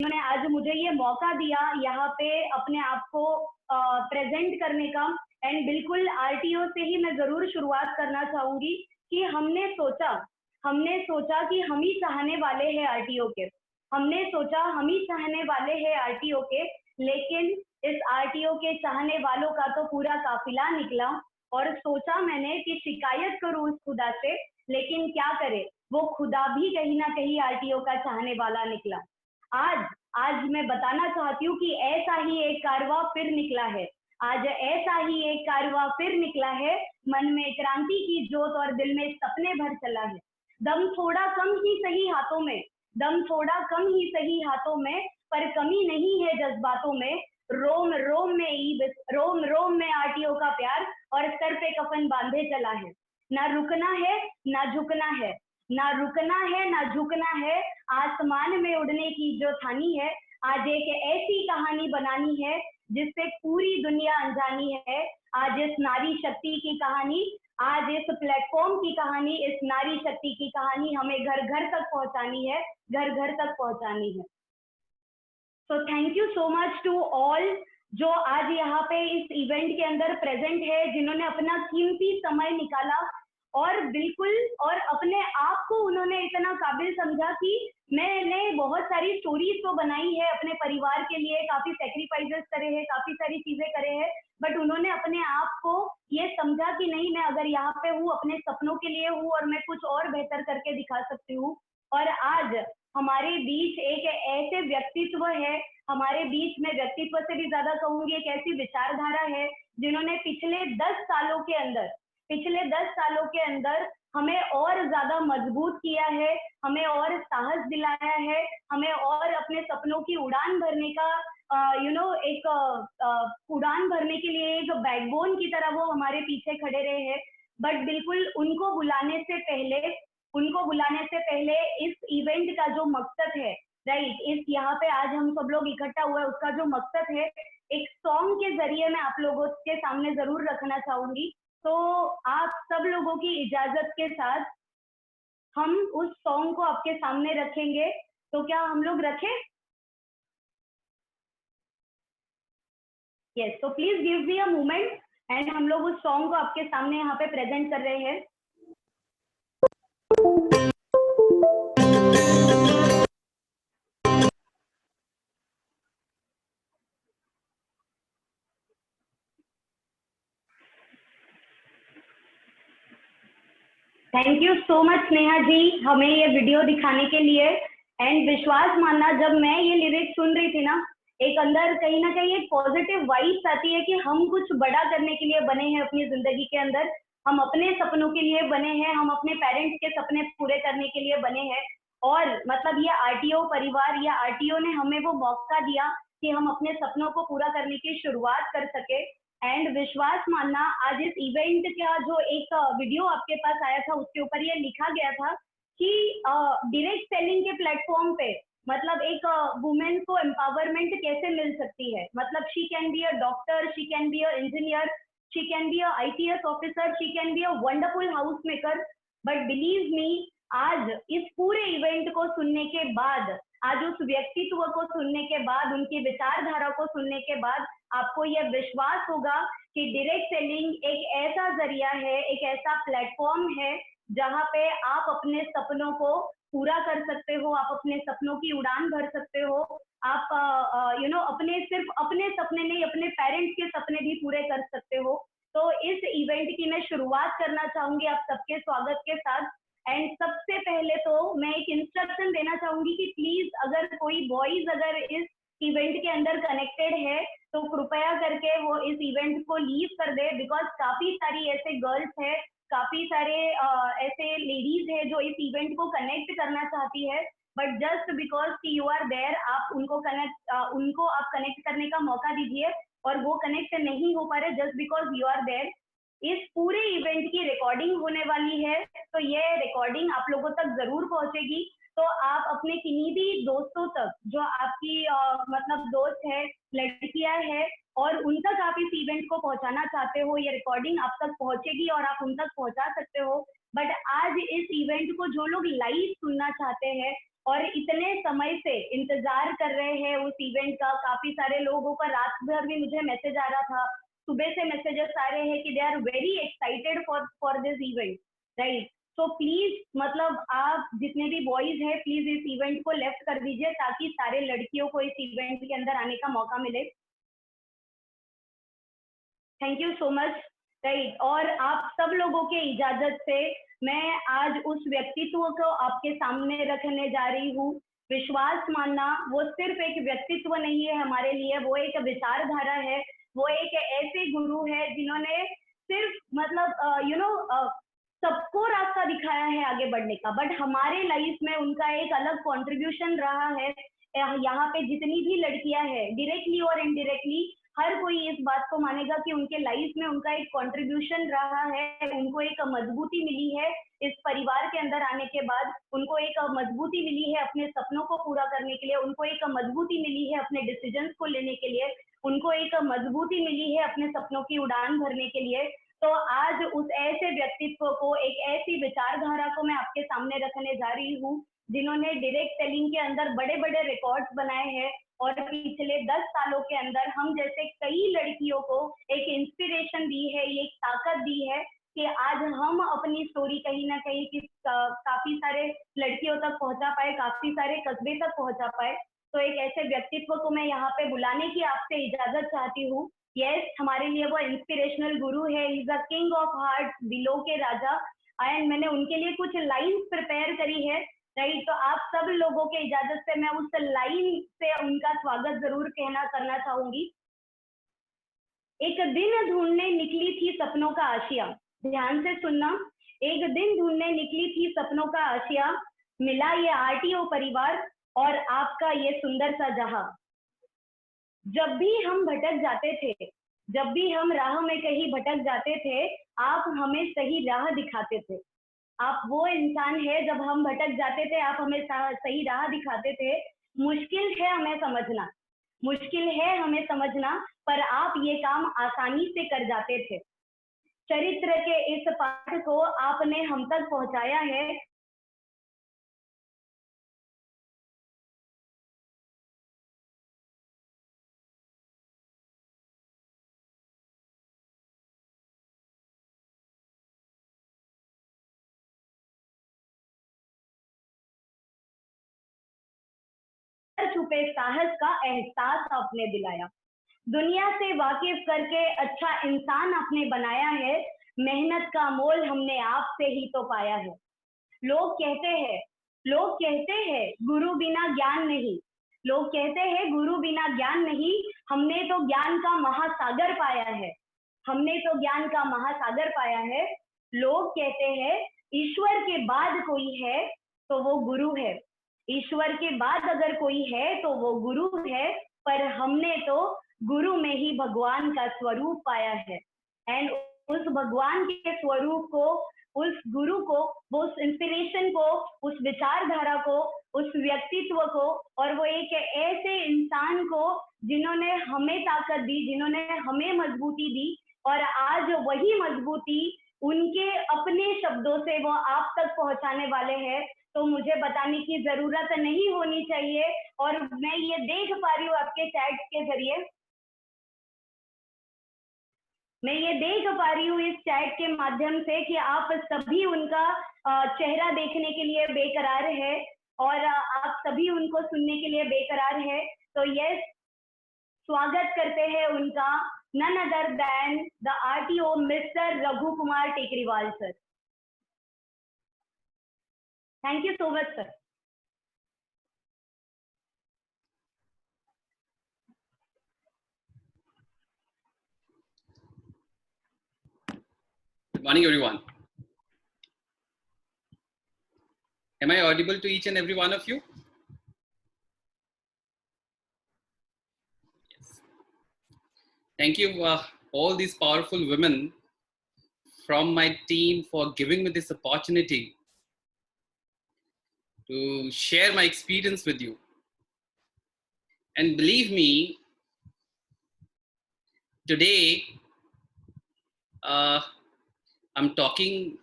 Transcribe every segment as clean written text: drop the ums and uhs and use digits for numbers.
उन्होंने आज मुझे ये मौका दिया यहाँ पे अपने आप को प्रेजेंट करने का। एंड बिल्कुल आरटीओ से ही मैं जरूर शुरुआत करना चाहूंगी कि हमने सोचा कि हम ही चाहने वाले हैं आरटीओ के, हमने सोचा हम ही चाहने वाले हैं आरटीओ के, लेकिन इस आरटीओ के चाहने वालों का तो पूरा काफिला निकला। और सोचा मैंने कि शिकायत करूं उस खुदा से, लेकिन क्या करे, वो खुदा भी कहीं ना कहीं आरटीओ का चाहने वाला निकला। आज मैं बताना चाहती हूँ कि ऐसा ही एक कारवां फिर निकला है, आज ऐसा ही एक कारवां फिर निकला है। मन में क्रांति की जोत और दिल में सपने भर चला है। दम थोड़ा कम ही सही हाथों में, दम थोड़ा कम ही सही हाथों में, पर कमी नहीं है जज्बातों में। रोम रोम में ईद, रोम रोम में आरटीओ का प्यार, और सर पे कफन बांधे चला है। ना रुकना है ना झुकना है, ना रुकना है ना झुकना है, आसमान में उड़ने की जो ठानी है। आज एक ऐसी कहानी बनानी है जिससे पूरी दुनिया अनजानी है। आज इस नारी शक्ति की कहानी, आज इस प्लेटफॉर्म की कहानी, इस नारी शक्ति की कहानी हमें घर घर तक पहुंचानी है, घर घर तक पहुंचानी है। तो thank you so much to all जो आज यहाँ पे इस इवेंट के अंदर प्रेजेंट है, जिन्होंने अपना कीमती समय निकाला और बिल्कुल और अपने आप को उन्होंने इतना काबिल समझा कि मैंने बहुत सारी स्टोरीज तो बनाई है अपने परिवार के लिए, काफी सेक्रीफाइसेस करे हैं, काफी सारी चीजें करे हैं, बट उन्होंने अपने आप को ये समझा कि नहीं, मैं अगर यहाँ पे हूँ अपने सपनों के लिए हूँ और मैं कुछ और बेहतर करके दिखा सकती हूँ। और आज हमारे बीच एक ऐसे व्यक्तित्व है, हमारे बीच में व्यक्तित्व से भी ज्यादा कहूंगी एक ऐसी विचारधारा है जिन्होंने पिछले 10 सालों के अंदर हमें और ज्यादा मजबूत किया है, हमें और साहस दिलाया है, हमें और अपने सपनों की उड़ान भरने का एक उड़ान भरने के लिए एक बैकबोन की तरह वो हमारे पीछे खड़े रहे हैं। बट बिल्कुल उनको बुलाने से पहले इस इवेंट का जो मकसद है, राइट, इस यहाँ पे आज हम सब लोग इकट्ठा हुए उसका जो मकसद है, एक सॉन्ग के जरिए मैं आप लोगों के सामने जरूर रखना चाहूंगी। तो आप सब लोगों की इजाजत के साथ हम उस सॉन्ग को आपके सामने रखेंगे। तो क्या हम लोग रखें? यस, तो please give me a moment and हम लोग उस सॉन्ग को आपके सामने यहाँ पे प्रेजेंट कर रहे हैं। Thank you so much Neha ji हमें ये वीडियो दिखाने के लिए। एंड विश्वास मानना, जब मैं ये लिरिक्स सुन रही थी ना, एक अंदर कहीं ना कहीं एक पॉजिटिव वाइब्स आती है कि हम कुछ बड़ा करने के लिए बने हैं अपनी जिंदगी के अंदर, हम अपने सपनों के लिए बने हैं, हम अपने पेरेंट्स के सपने पूरे करने के लिए बने हैं। और मतलब ये आरटीओ परिवार या आरटीओ ने हमें वो मौका दिया कि हम अपने सपनों को पूरा करने की शुरुआत कर सके। एंड विश्वास मानना, आज इस इवेंट का जो एक वीडियो आपके पास आया था उसके ऊपर ये लिखा गया था कि डायरेक्ट सेलिंग के प्लेटफॉर्म पे मतलब एक वुमेन को एम्पावरमेंट कैसे मिल सकती है। मतलब she can be a doctor, she can be a engineer, she can be a ITS officer, she can be a wonderful house maker. But believe me, आज इस पूरे इवेंट को सुनने के बाद, आज उस व्यक्तित्व को सुनने के बाद, उनकी विचारधारा को सुनने के बाद आपको यह विश्वास होगा कि डायरेक्ट सेलिंग एक ऐसा जरिया है, एक ऐसा प्लेटफॉर्म है जहां पे आप अपने सपनों को पूरा कर सकते हो, आप अपने सपनों की उड़ान भर सकते हो। आप अपने सिर्फ अपने सपने नहीं, अपने पेरेंट्स के सपने भी पूरे कर सकते हो। तो इस इवेंट की मैं शुरुआत करना चाहूंगी आप सबके स्वागत के साथ। एंड सबसे पहले तो मैं एक इंस्ट्रक्शन देना चाहूंगी कि प्लीज अगर कोई बॉयज अगर इस इवेंट के अंदर कनेक्टेड है तो कृपया करके वो इस इवेंट को लीव कर दे, बिकॉज काफी सारी ऐसे गर्ल्स है, काफी सारे ऐसे लेडीज है जो इस इवेंट को कनेक्ट करना चाहती है, बट जस्ट बिकॉज कि यू आर देयर आप उनको आप कनेक्ट करने का मौका दीजिए, और वो कनेक्ट नहीं हो पा रहे just because you are there. इस पूरे इवेंट की रिकॉर्डिंग होने वाली है, तो ये रिकॉर्डिंग आप लोगों तक जरूर पहुंचेगी। तो आप अपने किन्हीं भी दोस्तों तक जो आपकी मतलब दोस्त है, लड़कियां है, और उन तक आप इस इवेंट को पहुंचाना चाहते हो, ये रिकॉर्डिंग आप तक पहुंचेगी और आप उन तक पहुंचा सकते हो। बट आज इस इवेंट को जो लोग लाइव सुनना चाहते हैं और इतने समय से इंतजार कर रहे हैं उस इवेंट का। काफी सारे लोगों का रात भर भी मुझे मैसेज आ रहा था, सुबह से मैसेजेस आ रहे हैं कि they are very excited for this event, right. तो प्लीज मतलब आप जितने भी बॉयज हैं प्लीज इस इवेंट को लेफ्ट कर दीजिए ताकि सारे लड़कियों को इस इवेंट के अंदर आने का मौका मिले। Thank you so much, right. और आप सब लोगों के इजाजत से मैं आज उस व्यक्तित्व को आपके सामने रखने जा रही हूँ। विश्वास मानना वो सिर्फ एक व्यक्तित्व नहीं है हमारे लिए, वो एक विचारधारा है, वो एक ऐसे गुरु है जिन्होंने सिर्फ मतलब सबको रास्ता दिखाया है आगे बढ़ने का, बट हमारे लाइफ में उनका एक अलग कंट्रीब्यूशन रहा है। यहाँ पे जितनी भी लड़कियां हैं डायरेक्टली और इनडायरेक्टली हर कोई इस बात को मानेगा कि उनके लाइफ में उनका एक कंट्रीब्यूशन रहा है, उनको एक मजबूती मिली है इस परिवार के अंदर आने के बाद, उनको एक मजबूती मिली है अपने सपनों को पूरा करने के लिए, उनको एक मजबूती मिली है अपने डिसीजंस को लेने के लिए, उनको एक मजबूती मिली है अपने सपनों की उड़ान भरने के लिए। तो आज उस ऐसे व्यक्तित्व को, एक ऐसी विचारधारा को मैं आपके सामने रखने जा रही हूँ जिन्होंने डायरेक्ट सेलिंग के अंदर बड़े बड़े रिकॉर्ड्स बनाए हैं और पिछले 10 सालों के अंदर हम जैसे कई लड़कियों को एक इंस्पिरेशन दी है, एक ताकत दी है कि आज हम अपनी स्टोरी कहीं ना कहीं काफी सारे लड़कियों तक पहुंचा पाए, काफी सारे कस्बे तक पहुंचा पाए। तो एक ऐसे व्यक्तित्व को मैं यहाँ पे बुलाने की आपसे इजाजत चाहती हूँ। यस, हमारे लिए वो इंस्पिरेशनल गुरु है, is a king of heart, दिलों के राजा। एंड मैंने उनके लिए कुछ लाइंस प्रिपेयर करी है, राइट। तो आप सब लोगों के इजाजत से मैं उस लाइन से उनका स्वागत जरूर करना चाहूंगी। एक दिन ढूंढने निकली थी सपनों का आशिया, ध्यान से सुनना। एक दिन ढूंढने निकली थी सपनों का आशिया, मिला ये आरटीओ परिवार और आपका ये सुंदर सा जहां। जब भी हम भटक जाते थे, जब भी हम राह में कहीं भटक जाते थे, आप हमें सही राह दिखाते थे। आप वो इंसान है, जब हम भटक जाते थे आप हमें सही राह दिखाते थे। मुश्किल है हमें समझना, मुश्किल है हमें समझना, पर आप ये काम आसानी से कर जाते थे। चरित्र के इस पाठ को आपने हम तक पहुंचाया है। छुपे साहस का एहसास आपने दिलाया, दुनिया से वाकिफ करके अच्छा इंसान आपने बनाया है। मेहनत का मोल हमने आपसे ही तो पाया है। लोग कहते हैं, लोग कहते हैं गुरु बिना ज्ञान नहीं, लोग कहते हैं गुरु बिना ज्ञान नहीं, हमने तो ज्ञान का महासागर पाया है, हमने तो ज्ञान का महासागर पाया है। लोग कहते हैं ईश्वर के बाद कोई है तो वो गुरु है, ईश्वर के बाद अगर कोई है तो वो गुरु है, पर हमने तो गुरु में ही भगवान का स्वरूप पाया है। एंड उस भगवान के स्वरूप को, उस गुरु को, उस इंस्पिरेशन को, उस विचारधारा को, उस व्यक्तित्व को, और वो एक ऐसे इंसान को जिन्होंने हमें ताकत दी, जिन्होंने हमें मजबूती दी, और आज वही मजबूती उनके अपने शब्दों से वो आप तक पहुंचाने वाले हैं। तो मुझे बताने की जरूरत नहीं होनी चाहिए, और मैं ये देख पा रही हूँ आपके चैट के जरिए, मैं ये देख पा रही हूँ इस चैट के माध्यम से कि आप सभी उनका चेहरा देखने के लिए बेकरार है और आप सभी उनको सुनने के लिए बेकरार है। तो यस, स्वागत करते हैं उनका, none other than the RTO mister Raghu Kumar Tekriwal sir. Thank you so much sir. Good morning, everyone. Am I audible to each and every one of you? Yes. Thank you, all these powerful women from my team for giving me this opportunity to share my experience with you. And believe me, today I'm talking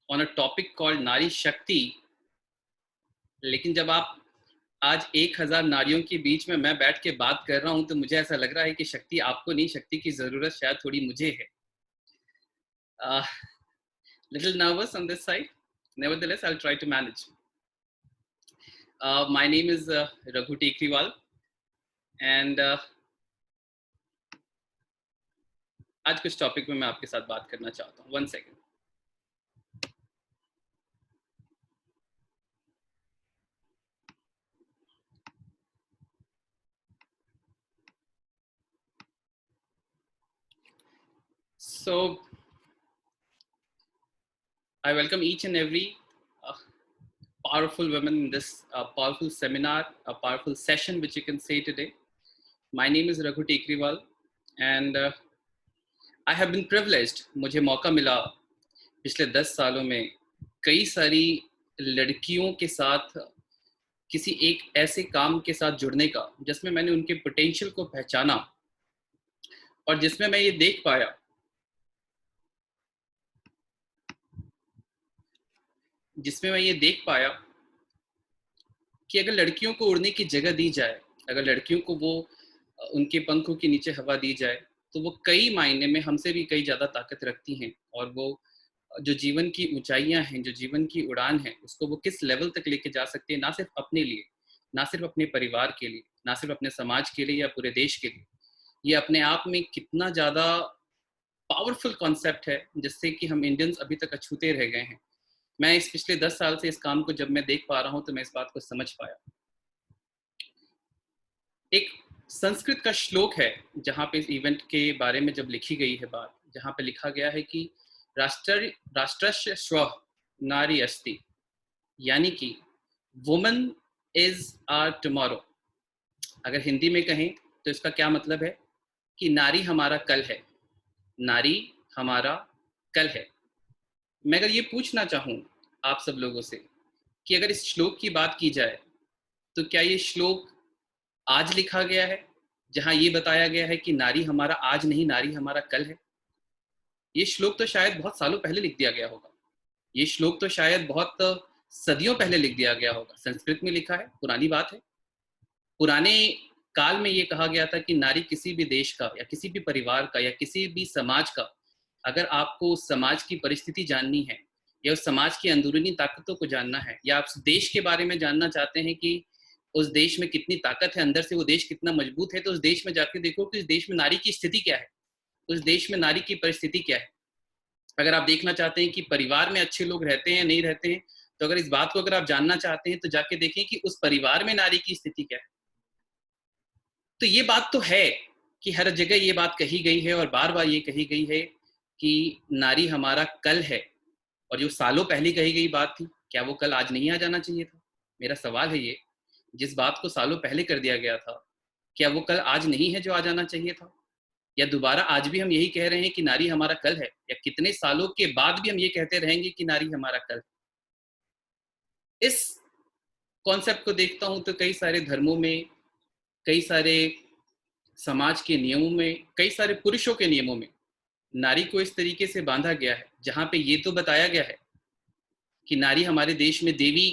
on a topic called Nari Shakti. लेकिन जब आप आज 1000 नारियों के बीच में मैं बैठ के बात कर रहा हूं, तो मुझे ऐसा लग रहा है कि शक्ति आपको नहीं, शक्ति की जरूरत शायद थोड़ी मुझे है. Little nervous on this side. Nevertheless, I'll try to manage. My name is Raghu Tekriwal, and आज कुछ टॉपिक में मैं आपके साथ बात करना चाहता हूँ. 1 second. So I welcome each and every powerful women in this powerful seminar, a powerful session which you can say today. My name is Raghu Tekriwal, and I have been privileged. मुझे मौका मिला पिछले 10 सालों में कई सारी लड़कियों के साथ किसी एक ऐसे काम के साथ जुड़ने का जिसमें मैंने उनके पोटेंशियल को पहचाना और जिसमें मैं ये देख पाया कि अगर लड़कियों को उड़ने की जगह दी जाए, अगर लड़कियों को वो उनके पंखों के नीचे हवा दी जाए, तो वो कई मायने में हमसे भी कई ज़्यादा ताकत रखती हैं. और वो जो जीवन की ऊंचाइयां हैं, जो जीवन की उड़ान है, उसको वो किस लेवल तक लेके जा सकते हैं, ना सिर्फ अपने लिए, ना सिर्फ अपने परिवार के लिए, ना सिर्फ अपने समाज के लिए या पूरे देश के लिए. ये अपने आप में कितना ज़्यादा पावरफुल कॉन्सेप्ट है जिससे कि हम इंडियंस अभी तक अछूते रह गए हैं. मैं इस पिछले 10 साल से इस काम को जब मैं देख पा रहा हूं तो मैं इस बात को समझ पाया. एक संस्कृत का श्लोक है जहां पे इस इवेंट के बारे में जब लिखी गई है बात, जहां पे लिखा गया है कि राष्ट्रस्य श्वः नारी अस्ति, यानी कि वुमन इज आवर टुमारो. अगर हिंदी में कहें तो इसका क्या मतलब है कि नारी हमारा कल है, नारी हमारा कल है. मैं अगर ये पूछना चाहूँ आप सब लोगों से कि अगर इस श्लोक की बात की जाए तो क्या ये श्लोक आज लिखा गया है जहाँ ये बताया गया है कि नारी हमारा आज नहीं, नारी हमारा कल है? ये श्लोक तो शायद बहुत सालों पहले लिख दिया गया होगा. ये श्लोक तो शायद बहुत सदियों पहले लिख दिया गया होगा. संस्कृत में लिखा है, पुरानी बात है. पुराने काल में ये कहा गया था कि नारी किसी भी देश का या किसी भी परिवार का या किसी भी समाज का, अगर आपको उस समाज की परिस्थिति जाननी है या उस समाज की अंदरूनी ताकतों को जानना है या आप उस देश के बारे में जानना चाहते हैं कि उस देश में कितनी ताकत है, अंदर से वो देश कितना मजबूत है, तो उस देश में जाकर देखो कि उस देश में नारी की स्थिति क्या है, उस देश में नारी की परिस्थिति क्या है. अगर आप देखना चाहते हैं कि परिवार में अच्छे लोग रहते हैं नहीं रहते हैं, तो अगर इस बात को अगर आप जानना चाहते हैं तो जाके देखें कि उस परिवार में नारी की स्थिति क्या है. तो ये बात तो है कि हर जगह ये बात कही गई है और बार बार ये कही गई है कि नारी हमारा कल है. और जो सालों पहले कही गई बात थी, क्या वो कल आज नहीं आ जाना चाहिए था? मेरा सवाल है ये, जिस बात को सालों पहले कर दिया गया था, क्या वो कल आज नहीं है जो आ जाना चाहिए था? या दोबारा आज भी हम यही कह रहे हैं कि नारी हमारा कल है, या कितने सालों के बाद भी हम ये कहते रहेंगे कि नारी हमारा कल है? इस कॉन्सेप्ट को देखता हूं तो कई सारे धर्मों में, कई सारे समाज के नियमों में, कई सारे पुरुषों के नियमों में नारी को इस तरीके से बांधा गया है जहां पे ये तो बताया गया है कि नारी हमारे देश में देवी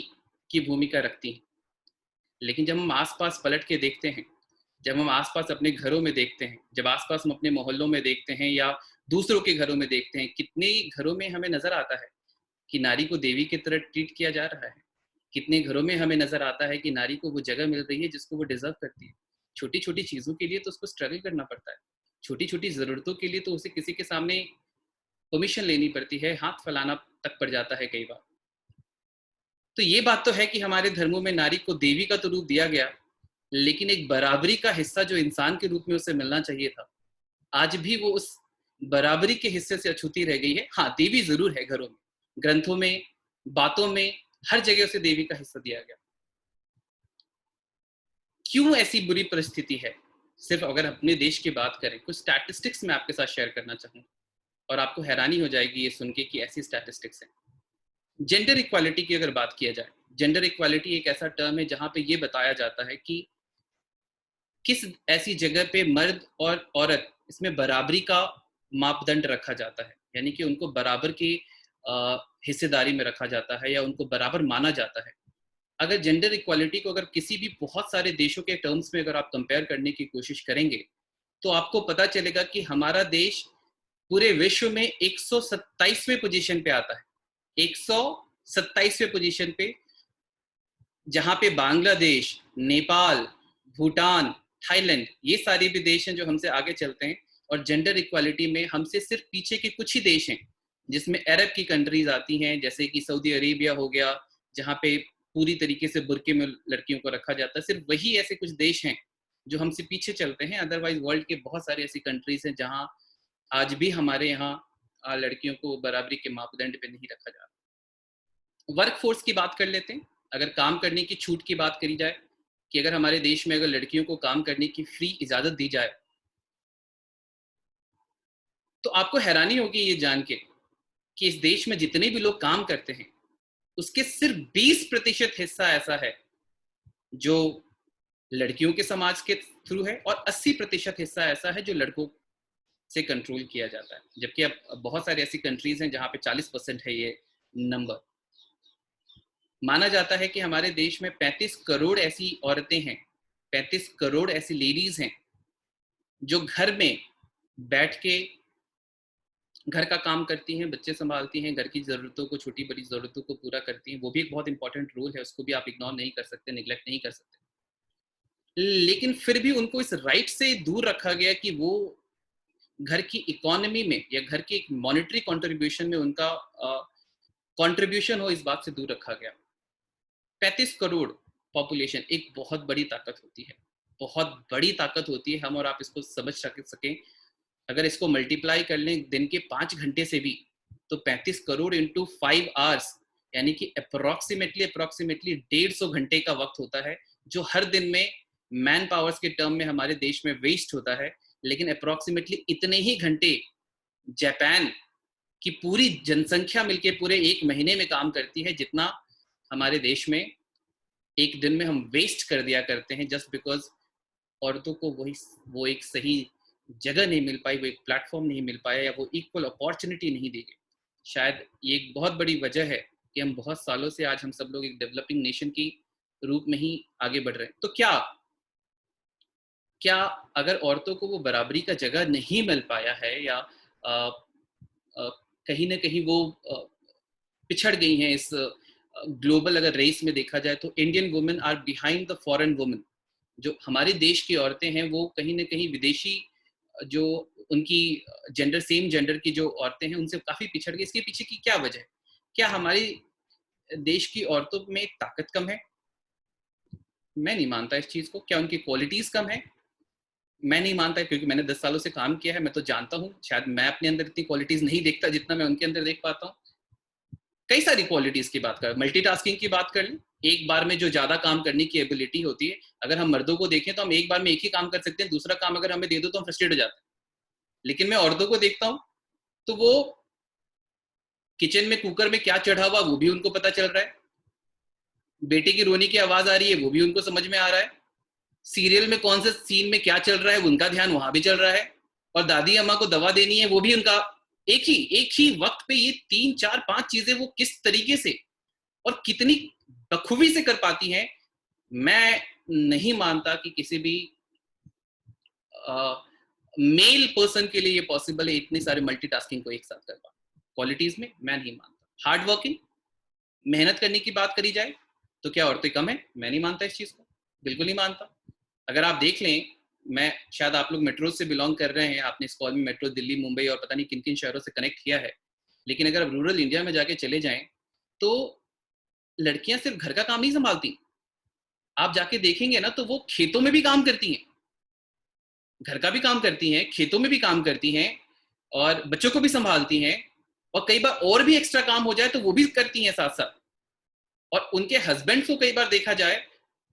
की भूमिका रखती है. लेकिन जब हम आसपास पलट के देखते हैं, जब हम आसपास अपने घरों में देखते हैं, जब आसपास हम अपने मोहल्लों में देखते हैं या दूसरों के घरों में देखते हैं, कितने घरों में हमें नजर आता है कि नारी को देवी की तरह ट्रीट किया जा रहा है. कितने घरों में हमें नजर आता है कि नारी को वो जगह मिल रही है जिसको वो डिजर्व करती है. छोटी छोटी चीजों के लिए तो उसको स्ट्रगल करना पड़ता है, छोटी छोटी जरूरतों के लिए तो उसे किसी के सामने परमिशन लेनी पड़ती है, हाथ फैलाना तक पड़ जाता है कई बार. तो ये बात तो है कि हमारे धर्मों में नारी को देवी का तो रूप दिया गया, लेकिन एक बराबरी का हिस्सा जो इंसान के रूप में उसे मिलना चाहिए था, आज भी वो उस बराबरी के हिस्से से अछूती रह गई है. हाँ, देवी जरूर है घरों में, ग्रंथों में, बातों में, हर जगह उसे देवी का हिस्सा दिया गया. क्यों ऐसी बुरी परिस्थिति है? सिर्फ अगर अपने देश की बात करें, कुछ स्टैटिस्टिक्स मैं आपके साथ शेयर करना चाहूँ और आपको हैरानी हो जाएगी ये सुन के कि ऐसी स्टैटिस्टिक्स हैं. जेंडर इक्वालिटी की अगर बात किया जाए, जेंडर इक्वालिटी एक ऐसा टर्म है जहां पे ये बताया जाता है कि किस ऐसी जगह पे मर्द और औरत, इसमें बराबरी का मापदंड रखा जाता है, यानी कि उनको बराबर की हिस्सेदारी में रखा जाता है या उनको बराबर माना जाता है. अगर जेंडर इक्वालिटी को अगर किसी भी बहुत सारे देशों के टर्म्स में अगर आप कंपेयर करने की कोशिश करेंगे तो आपको पता चलेगा कि हमारा देश पूरे विश्व में 127वें पोजीशन पे आता है, 127वें पोजीशन पे, जहां पे बांग्लादेश, नेपाल, भूटान, थाईलैंड, ये सारे भी देश हैं जो हमसे आगे चलते हैं। और जेंडर इक्वालिटी में हमसे सिर्फ पीछे के कुछ ही देश हैं, जिसमें अरब की कंट्रीज आती हैं, जैसे कि सऊदी अरेबिया हो गया, जहाँ पे पूरी तरीके से बुर्के में लड़कियों को रखा जाता है। सिर्फ वही ऐसे कुछ देश हैं जो हमसे पीछे चलते हैं। अदरवाइज वर्ल्ड के बहुत सारी ऐसी कंट्रीज हैं जहाँ आज भी हमारे यहाँ लड़कियों को बराबरी के मापदंड पे नहीं रखा जाता। वर्क फोर्स की बात कर लेते हैं। अगर काम करने की छूट की बात करी जाए कि अगर हमारे देश में अगर लड़कियों को काम करने की फ्री इजाजत दी जाए तो आपको हैरानी होगी ये जान के कि इस देश में जितने भी लोग काम करते हैं उसके सिर्फ 20% हिस्सा ऐसा है जो लड़कियों के समाज के थ्रू है और 80% हिस्सा ऐसा है जो लड़कों से कंट्रोल किया जाता है। जबकि अब बहुत सारी ऐसी कंट्रीज हैं जहां पे 40% है ये नंबर। माना जाता है कि हमारे देश में 35 करोड़ ऐसी औरतें हैं, 35 करोड़ ऐसी लेडीज हैं जो घर में बैठ के घर का काम करती हैं, बच्चे संभालती हैं, घर की ज़रूरतों को, छोटी बड़ी ज़रूरतों को पूरा करती हैं। वो भी एक बहुत इंपॉर्टेंट रोल है, उसको भी आप इग्नोर नहीं कर सकते, निगलेक्ट नहीं कर सकते। लेकिन फिर भी उनको इस राइट से दूर रखा गया कि वो घर की इकोनॉमी में या घर की एक मॉनेटरी कंट्रीब्यूशन में उनका कंट्रीब्यूशन हो, इस बात से दूर रखा गया। 35 करोड़ पॉपुलेशन एक बहुत बड़ी ताकत होती है, बहुत बड़ी ताकत होती है। हम और आप इसको समझ सकें, अगर इसको मल्टीप्लाई कर लें दिन के 5 घंटे से भी, तो 35 करोड़ इंटू 5 आवर्स, यानी कि अप्रोक्सीमेटली 150 घंटे का वक्त होता है जो हर दिन में मैन पावर्स के टर्म में हमारे देश में वेस्ट होता है। लेकिन अप्रोक्सीमेटली इतने ही घंटे जापान की पूरी जनसंख्या मिलके पूरे एक महीने में काम करती है, जितना हमारे देश में एक दिन में हम वेस्ट कर दिया करते हैं, जस्ट बिकॉज औरतों को वो एक सही जगह नहीं मिल पाई, वो एक प्लेटफॉर्म नहीं मिल पाया, या वो इक्वल अपॉर्चुनिटी नहीं दी गई। शायद ये एक बहुत बड़ी वजह है कि हम बहुत सालों से आज हम सब लोग एक डेवलपिंग नेशन की रूप में ही आगे बढ़ रहे हैं। तो क्या अगर औरतों को वो बराबरी का जगह नहीं मिल पाया है या कहीं ना कहीं वो पिछड़ गई हैं इस ग्लोबल अगर रेस में देखा जाए, तो Indian women are behind the foreign women. जो हमारे देश की औरतें हैं वो कहीं ना कहीं विदेशी जो उनकी सेम जेंडर की जो औरतें हैं उनसे काफी पिछड़ गई। इसके पीछे की क्या वजह है? क्या हमारे देश की औरतों में ताकत कम है? मैं नहीं मानता इस चीज को। क्या उनकी क्वालिटीज कम है? मैं नहीं मानता, क्योंकि मैंने 10 सालों से काम किया है, मैं तो जानता हूँ। शायद मैं अपने अंदर इतनी क्वालिटीज नहीं देखता जितना मैं उनके अंदर देख पाता हूँ। कई सारी क्वालिटीज की बात कर, मल्टीटास्किंग की बात कर लें, एक बार में जो ज्यादा काम करने की एबिलिटी होती है। अगर हम मर्दों को देखें तो हम एक बार में एक ही काम कर सकते हैं, दूसरा काम अगर हमें दे दो तो हम फ्रस्ट्रेट हो जाते हैं। लेकिन मैं औरतों को देखता हूं तो वो किचन में कुकर में क्या चढ़ा हुआ वो भी उनको पता चल रहा है, बेटे की रोने की आवाज आ रही है वो भी उनको समझ में आ रहा है, सीरियल में कौन से सीन में क्या चल रहा है उनका ध्यान वहां भी चल रहा है, और दादी अम्मा को दवा देनी है वो भी उनका एक ही वक्त पे ये 3 4 5 चीजें वो किस तरीके से और कितनी बखूबी से कर पाती हैं। मैं नहीं मानता कि किसी भी मेल पर्सन के लिए ये पॉसिबल है इतनी सारी मल्टीटास्किंग को एक साथ कर पाना। क्वालिटीज में मैं नहीं मानता। हार्ड वर्किंग, मेहनत करने की बात करी जाए तो क्या औरतें कम है? मैं नहीं मानता इस चीज को, बिल्कुल नहीं मानता। अगर आप देख लें, मैं शायद आप लोग मेट्रो से बिलोंग कर रहे हैं, आपने इस कॉल में मेट्रो दिल्ली, मुंबई और पता नहीं किन किन शहरों से कनेक्ट किया है, लेकिन अगर आप रूरल इंडिया में जाके चले जाएं तो लड़कियां सिर्फ घर का काम नहीं संभालती। आप जाके देखेंगे ना तो वो खेतों में भी काम करती हैं, घर का भी काम करती हैं, खेतों में भी काम करती हैं और बच्चों को भी संभालती हैं, और कई बार और भी एक्स्ट्रा काम हो जाए तो वो भी करती हैं साथ साथ। और उनके हस्बैंड को कई बार देखा जाए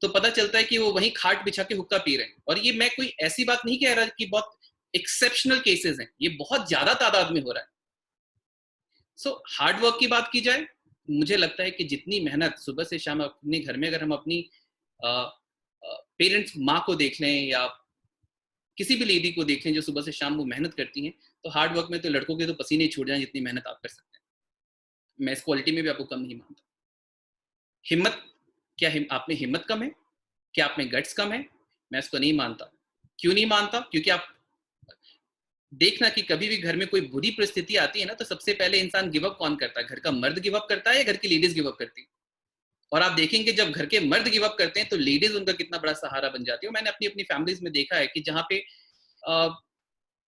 तो पता चलता है कि वो वहीं खाट बिछा के हुक्का पी रहे हैं। और ये मैं कोई ऐसी बात नहीं कह रहा कि बहुत एक्सेप्शनल केसेस हैं, ये बहुत ज्यादा तादाद में हो रहा है। सो हार्ड वर्क की बात की जाए, मुझे लगता है कि जितनी मेहनत सुबह से शाम अपने घर में, अगर हम अपनी पेरेंट्स माँ को देख लें या किसी भी लेडी को देख लें जो सुबह से शाम वो मेहनत करती हैं, तो हार्ड वर्क में तो लड़कों के तो पसीने छूट जाए जितनी मेहनत आप कर सकते हैं। मैं इस क्वालिटी में भी आपको कम नहीं मानता। हिम्मत क्या आप में हिम्मत कम है? क्या आप में गट्स कम है? मैं इसको नहीं मानता। क्यों नहीं मानता? क्योंकि आप देखना कि कभी भी घर में कोई बुरी परिस्थिति आती है ना, तो सबसे पहले इंसान गिव अप कौन करता है? घर का मर्द गिव अप करता है या घर की लेडीज गिव अप करती है? और आप देखेंगे जब घर के मर्द गिव अप करते हैं तो लेडीज उनका कितना बड़ा सहारा बन जाती है। मैंने अपनी अपनी फैमिलीज में देखा है कि जहाँ पे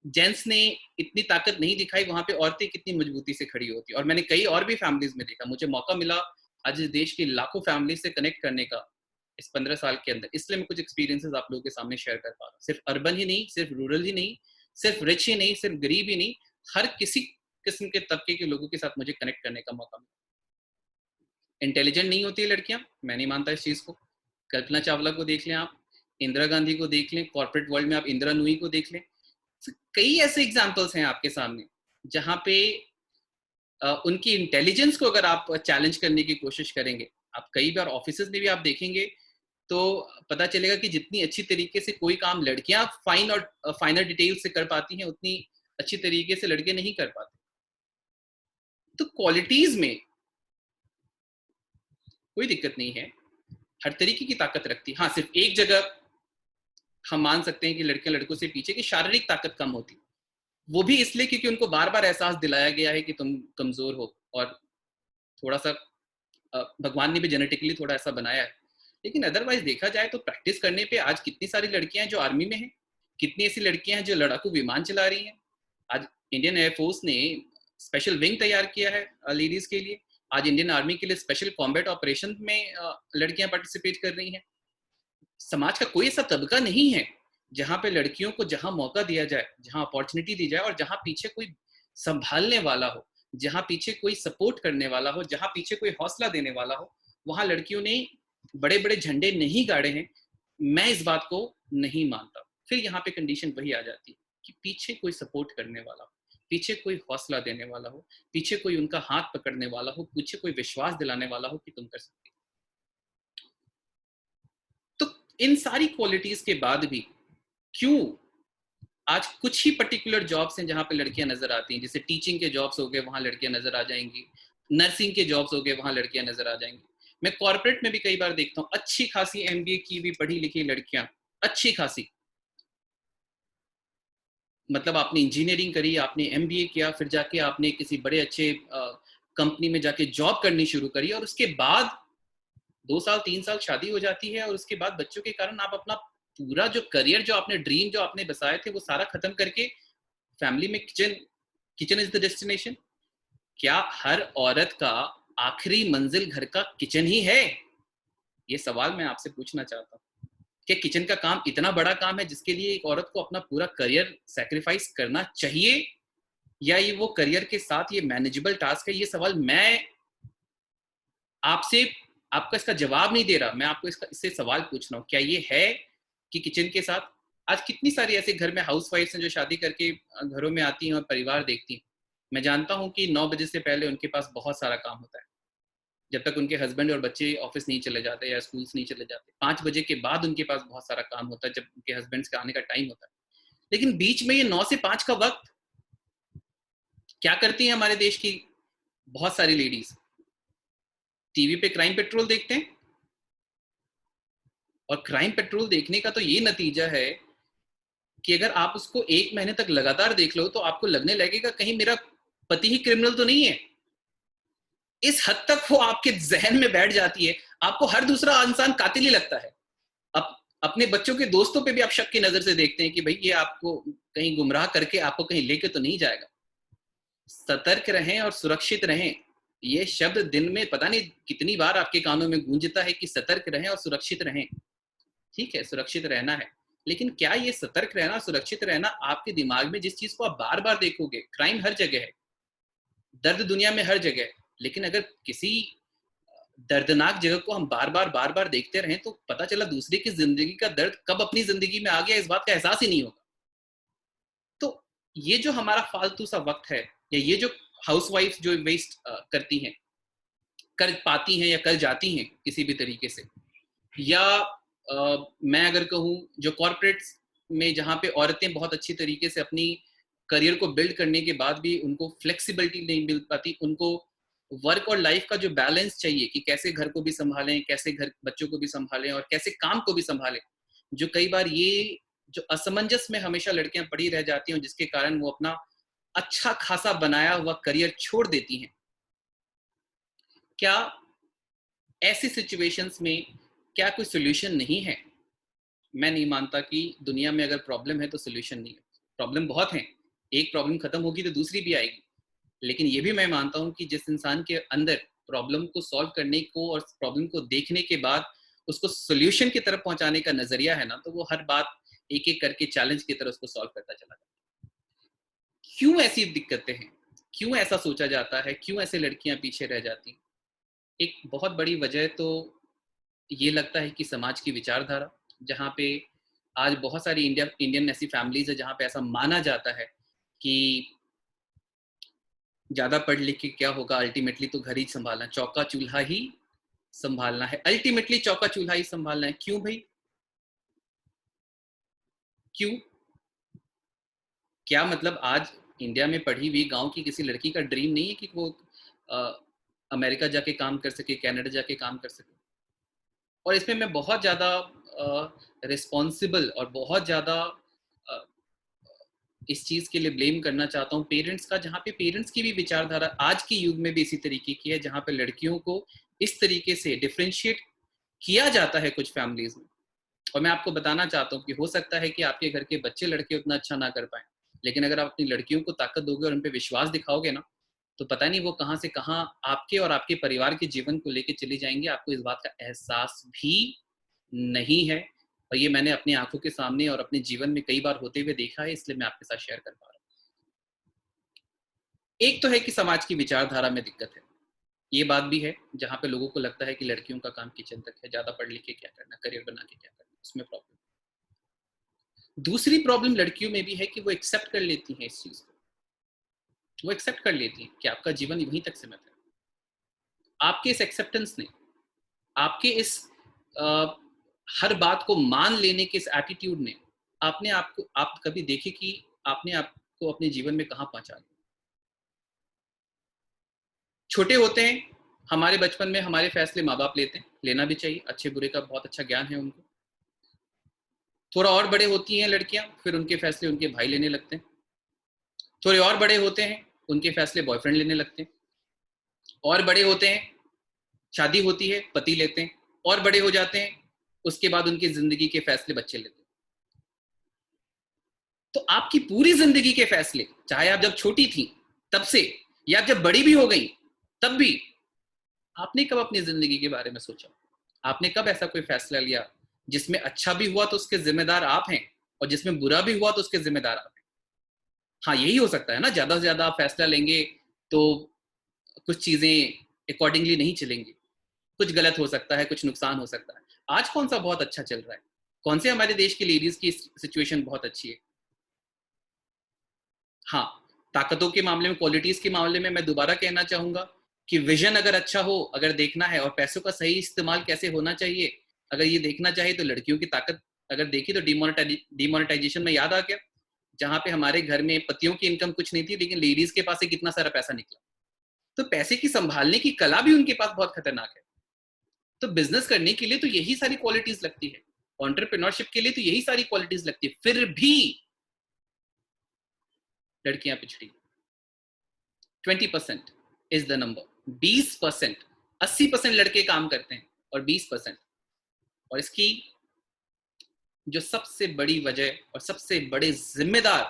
जेंट्स ने इतनी ताकत नहीं दिखाई, वहां पे औरतें कितनी मजबूती से खड़ी होती। और मैंने कई और भी फैमिलीज में देखा। मुझे मौका मिला आज इस देश की लाखों फैमिली से कनेक्ट करने का इस 15 साल के अंदर, इसलिए मैं कुछ एक्सपीरियंसेस आप लोगों के सामने शेयर कर पा रहा हूँ। सिर्फ अर्बन ही नहीं, सिर्फ रूरल ही नहीं, सिर्फ रिच ही नहीं, सिर्फ गरीब ही नहीं, हर किसी किस्म के तबके के लोगों के साथ मुझे कनेक्ट करने का मौका मिला। इंटेलिजेंट नहीं होती है लड़कियां, मैं नहीं मानता इस चीज को। कल्पना चावला को देख लें आप, इंदिरा गांधी को देख लें, कॉर्पोरेट वर्ल्ड में आप इंदिरा नूई को देख लें। कई ऐसे एग्जाम्पल्स हैं आपके सामने जहां पे उनकी इंटेलिजेंस को अगर आप चैलेंज करने की कोशिश करेंगे, आप कई बार ऑफिस में भी आप देखेंगे तो पता चलेगा कि जितनी अच्छी तरीके से कोई काम लड़कियां फाइन और फाइनर डिटेल से कर पाती हैं, उतनी अच्छी तरीके से लड़के नहीं कर पाते। तो क्वालिटीज में कोई दिक्कत नहीं है, हर तरीके की ताकत रखती है। हाँ, सिर्फ एक जगह हम मान सकते हैं कि लड़के लड़कों से पीछे की शारीरिक ताकत कम होती, वो भी इसलिए क्योंकि उनको बार बार एहसास दिलाया गया है कि तुम कमजोर हो, और थोड़ा सा भगवान ने भी जेनेटिकली थोड़ा ऐसा बनाया है। लेकिन अदरवाइज देखा जाए तो प्रैक्टिस करने पे आज कितनी सारी लड़कियां हैं जो आर्मी में हैं, कितनी ऐसी लड़कियां हैं जो लड़ाकू विमान चला रही हैं। आज इंडियन एयरफोर्स ने स्पेशल विंग तैयार किया है लेडीज के लिए। आज इंडियन आर्मी के लिए स्पेशल कॉम्बैट ऑपरेशन में लड़कियां पार्टिसिपेट कर रही हैं। समाज का कोई ऐसा तबका नहीं है जहां पे लड़कियों को जहां मौका दिया जाए, जहां अपॉर्चुनिटी दी जाए, और जहां पीछे कोई संभालने वाला हो, जहां पीछे कोई सपोर्ट करने वाला हो, जहां पीछे कोई हौसला देने वाला हो, वहां लड़कियों ने बड़े बड़े झंडे नहीं गाड़े हैं। मैं इस बात को नहीं मानता। फिर यहाँ पे कंडीशन वही आ जाती है कि पीछे कोई सपोर्ट करने वाला हो, पीछे कोई हौसला देने वाला हो, पीछे कोई उनका हाथ पकड़ने वाला हो, पीछे कोई विश्वास दिलाने वाला हो कि तुम कर सकते। तो इन सारी क्वालिटीज के बाद भी क्यों आज कुछ ही पर्टिकुलर जॉब्स हैं जहां पे लड़कियां नजर आती हैं? जैसे टीचिंग के जॉब्स हो गए, वहां लड़कियां नजर आ जाएंगी। नर्सिंग के जॉब्स हो गए, वहां लड़कियां नजर आ जाएंगी। मैं कॉर्पोरेट में भी कई बार देखता हूँ अच्छी खासी एमबीए की भी पढ़ी लिखी लड़कियां, अच्छी खासी, मतलब आपने इंजीनियरिंग करी, आपने एमबीए किया, फिर जाके आपने किसी बड़े अच्छे कंपनी में जाके जॉब करनी शुरू करी, और उसके बाद 2 साल 3 साल शादी हो जाती है, और उसके बाद बच्चों के कारण आप अपना पूरा जो करियर, जो आपने ड्रीम जो आपने बसाए थे, वो सारा खत्म करके फैमिली में किचन इज द डेस्टिनेशन। क्या हर औरत का आखिरी मंजिल घर का किचन ही है? ये सवाल मैं आपसे पूछना चाहता हूँ। क्या किचन का काम इतना बड़ा काम है जिसके लिए एक औरत को अपना पूरा करियर सैक्रिफाइस करना चाहिए, या ये वो करियर के साथ ये मैनेजेबल टास्क है? ये सवाल मैं आपसे, आपका इसका जवाब नहीं दे रहा, मैं आपको इससे सवाल पूछ रहा हूँ। क्या ये है कि किचन के साथ आज कितनी सारी ऐसे घर में हाउसवाइफ्स हैं जो शादी करके घरों में आती हैं और परिवार देखती हैं। मैं जानता हूँ कि 9 बजे से पहले उनके पास बहुत सारा काम होता है, जब तक उनके हस्बैंड और बच्चे ऑफिस नहीं चले जाते या स्कूल्स नहीं चले जाते। 5 बजे के बाद उनके पास बहुत सारा काम होता है, जब उनके हस्बैंड्स के आने का टाइम होता है। लेकिन बीच में ये 9 से 5 का वक्त क्या करती हैं हमारे देश की बहुत सारी लेडीज? टीवी पे क्राइम पेट्रोल देखते हैं, और क्राइम पेट्रोल देखने का तो ये नतीजा है कि अगर आप उसको 1 महीने तक लगातार देख लो तो आपको लगने लगेगा कहीं मेरा पति ही क्रिमिनल तो नहीं है। इस हद तक वो आपके जहन में बैठ जाती है, आपको हर दूसरा इंसान कातिल ही लगता है। अपने बच्चों के दोस्तों पे भी आप शक की नजर से देखते हैं कि भाई ये आपको कहीं गुमराह करके आपको कहीं लेके तो नहीं जाएगा। सतर्क रहें और सुरक्षित रहें। ये शब्द दिन में पता नहीं कितनी बार आपके कानों में गूंजता है कि सतर्क रहें और सुरक्षित रहें। ठीक है, सुरक्षित रहना है, लेकिन क्या ये सतर्क रहना, सुरक्षित रहना आपके दिमाग में जिस चीज को आप बार बार देखोगे, क्राइम हर जगह है, दर्द दुनिया में हर जगह है, लेकिन अगर किसी दर्दनाक जगह को हम बार बार देखते रहें तो पता चला दूसरे की जिंदगी का दर्द कब अपनी जिंदगी में आ गया, इस बात का एहसास ही नहीं होगा। तो ये जो हमारा फालतू सा वक्त है, या ये जो हाउसवाइफ जो वेस्ट करती हैं, कर पाती हैं या कर जाती हैं किसी भी तरीके से, या मैं अगर कहूँ जो कॉर्पोरेट्स में जहाँ पे औरतें बहुत अच्छी तरीके से अपनी करियर को बिल्ड करने के बाद भी उनको फ्लेक्सिबिलिटी नहीं मिल पाती, उनको वर्क और लाइफ का जो बैलेंस चाहिए कि कैसे घर को भी संभालें, कैसे घर बच्चों को भी संभालें और कैसे काम को भी संभालें, जो कई बार ये जो असमंजस में हमेशा लड़कियां पड़ी रह जाती हैं, जिसके कारण वो अपना अच्छा खासा बनाया हुआ करियर छोड़ देती हैं। क्या ऐसी सिचुएशंस में क्या कोई सोल्यूशन नहीं है? मैं नहीं मानता कि दुनिया में अगर प्रॉब्लम है तो सोल्यूशन नहीं है। प्रॉब्लम बहुत हैं, एक प्रॉब्लम खत्म होगी तो दूसरी भी आएगी, लेकिन ये भी मैं मानता हूँ कि जिस इंसान के अंदर प्रॉब्लम को सॉल्व करने को और प्रॉब्लम को देखने के बाद उसको सोल्यूशन की तरफ पहुंचाने का नजरिया है ना, तो वो हर बात एक एक करके चैलेंज की तरह उसको सॉल्व करता चला जाता है। क्यों ऐसी दिक्कतें हैं, क्यों ऐसा सोचा जाता है, क्यों ऐसे लड़कियां पीछे रह जाती? एक बहुत बड़ी वजह तो ये लगता है कि समाज की विचारधारा, जहाँ पे आज बहुत सारी इंडियन ऐसी फैमिलीज है जहाँ पे ऐसा माना जाता है कि ज्यादा पढ़ लिख के क्या होगा, अल्टीमेटली तो घर ही संभालना, चौका चूल्हा ही संभालना है, अल्टीमेटली चौका चूल्हा ही संभालना है। क्यों भाई, क्यों? क्या मतलब आज इंडिया में पढ़ी हुई गांव की किसी लड़की का ड्रीम नहीं है कि वो अमेरिका जाके काम कर सके, कनाडा जाके काम कर सके? और इसमें मैं बहुत ज़्यादा रिस्पॉन्सिबल और बहुत ज़्यादा इस चीज़ के लिए ब्लेम करना चाहता हूँ पेरेंट्स का, जहाँ पे पेरेंट्स की भी विचारधारा आज के युग में भी इसी तरीके की है, जहाँ पे लड़कियों को इस तरीके से डिफ्रेंशिएट किया जाता है कुछ फैमिलीज में। और मैं आपको बताना चाहता हूँ कि हो सकता है कि आपके घर के बच्चे लड़के उतना अच्छा ना कर पाए, लेकिन अगर आप अपनी लड़कियों को ताकत दोगे और उन पर विश्वास दिखाओगे ना, तो पता नहीं वो कहाँ से कहाँ आपके और आपके परिवार के जीवन को लेके चली जाएंगे, आपको इस बात का एहसास भी नहीं है। और ये मैंने अपनी आंखों के सामने और अपने जीवन में कई बार होते हुए देखा है, इसलिए मैं आपके साथ शेयर कर पा रहा हूँ। एक तो है कि समाज की विचारधारा में दिक्कत है, ये बात भी है, जहाँ पे लोगों को लगता है कि लड़कियों का काम किचन तक है, ज्यादा पढ़ लिख के क्या करना, करियर बना के क्या करना, उसमें प्रॉब्लम। दूसरी प्रॉब्लम लड़कियों में भी है कि वो एक्सेप्ट कर लेती हैं इस चीज को, वो एक्सेप्ट कर लेती हैं कि आपका जीवन वहीं तक सीमित है। आपके इस एक्सेप्टेंस ने, आपके इस हर बात को मान लेने के इस एटीट्यूड ने आपने आपको आप कभी देखे कि आपने आपको अपने जीवन में कहां पहुंचा दिया? छोटे होते हैं, हमारे बचपन में हमारे फैसले माँ बाप लेते हैं, लेना भी चाहिए, अच्छे बुरे का बहुत अच्छा ज्ञान है उनको। थोड़ा और बड़े होती हैं लड़कियां, फिर उनके फैसले उनके भाई लेने लगते हैं। थोड़े और बड़े होते हैं, उनके फैसले बॉयफ्रेंड लेने लगते हैं। और बड़े होते हैं, शादी होती है, पति लेते हैं। और बड़े हो जाते हैं, उसके बाद उनकी जिंदगी के फैसले बच्चे लेते हैं। तो आपकी पूरी जिंदगी के फैसले, चाहे आप जब छोटी थी तब से, या जब बड़ी भी हो गई तब भी, आपने कब अपनी जिंदगी के बारे में सोचा? आपने कब ऐसा कोई फैसला लिया जिसमें अच्छा भी हुआ तो उसके जिम्मेदार आप हैं, और जिसमें बुरा भी हुआ तो उसके जिम्मेदार आप हैं? हाँ, यही हो सकता है ना, ज्यादा से ज्यादा आप फैसला लेंगे तो कुछ चीजें अकॉर्डिंगली नहीं चलेंगी, कुछ गलत हो सकता है, कुछ नुकसान हो सकता है। आज कौन सा बहुत अच्छा चल रहा है? कौन से हमारे देश की लेडीज की सिचुएशन बहुत अच्छी है? हाँ, ताकतों के मामले में, क्वालिटीज के मामले में मैं दोबारा कहना चाहूंगा कि विजन अगर अच्छा हो, अगर देखना है, और पैसों का सही इस्तेमाल कैसे होना चाहिए अगर ये देखना चाहिए, तो लड़कियों की ताकत अगर देखी तो डिमोनेटाइजेशन में याद आ गया, जहां पे हमारे घर में पतियों की इनकम कुछ नहीं थी, लेकिन लेडीज के पास से कितना सारा पैसा निकला। तो पैसे की संभालने की कला भी उनके पास बहुत खतरनाक है। तो बिजनेस करने के लिए तो यही सारी क्वालिटीज लगती है, एंटरप्रेन्योरशिप के लिए तो यही सारी क्वालिटीज लगती है, फिर भी लड़कियां पिछड़ी। 20% इज द नंबर, 20%, 80% लड़के काम करते हैं और 20%। और इसकी जो सबसे बड़ी वजह और सबसे बड़े जिम्मेदार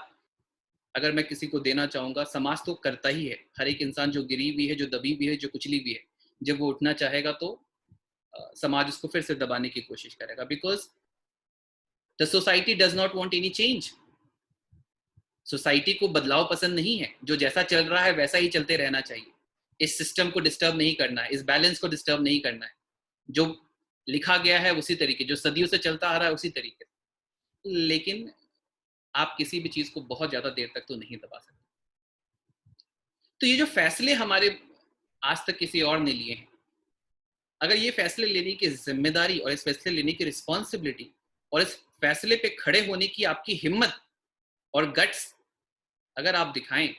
अगर मैं किसी को देना चाहूंगा, समाज तो करता ही है। हर एक इंसान जो गिरी हुई है, जो दबी हुई है, जो कुचली हुई है, जब वो उठना चाहेगा तो समाज उसको फिर से दबाने की कोशिश करेगा, because the society does not want any change. Society को बदलाव पसंद नहीं है, जो जैसा चल रहा है वैसा ही चलते रहना चाहिए। इस सिस्टम को डिस्टर्ब नहीं करना है, इस बैलेंस को डिस्टर्ब नहीं करना है, जो लिखा गया है उसी तरीके, जो सदियों से चलता आ रहा है उसी तरीके। लेकिन आप किसी भी चीज को बहुत ज्यादा देर तक तो नहीं दबा सकते। तो ये जो फैसले हमारे आज तक किसी और ने लिए हैं, अगर ये फैसले लेने की जिम्मेदारी और इस फैसले लेने की रिस्पॉन्सिबिलिटी और इस फैसले पे खड़े होने की आपकी हिम्मत और गट्स अगर आप दिखाएं,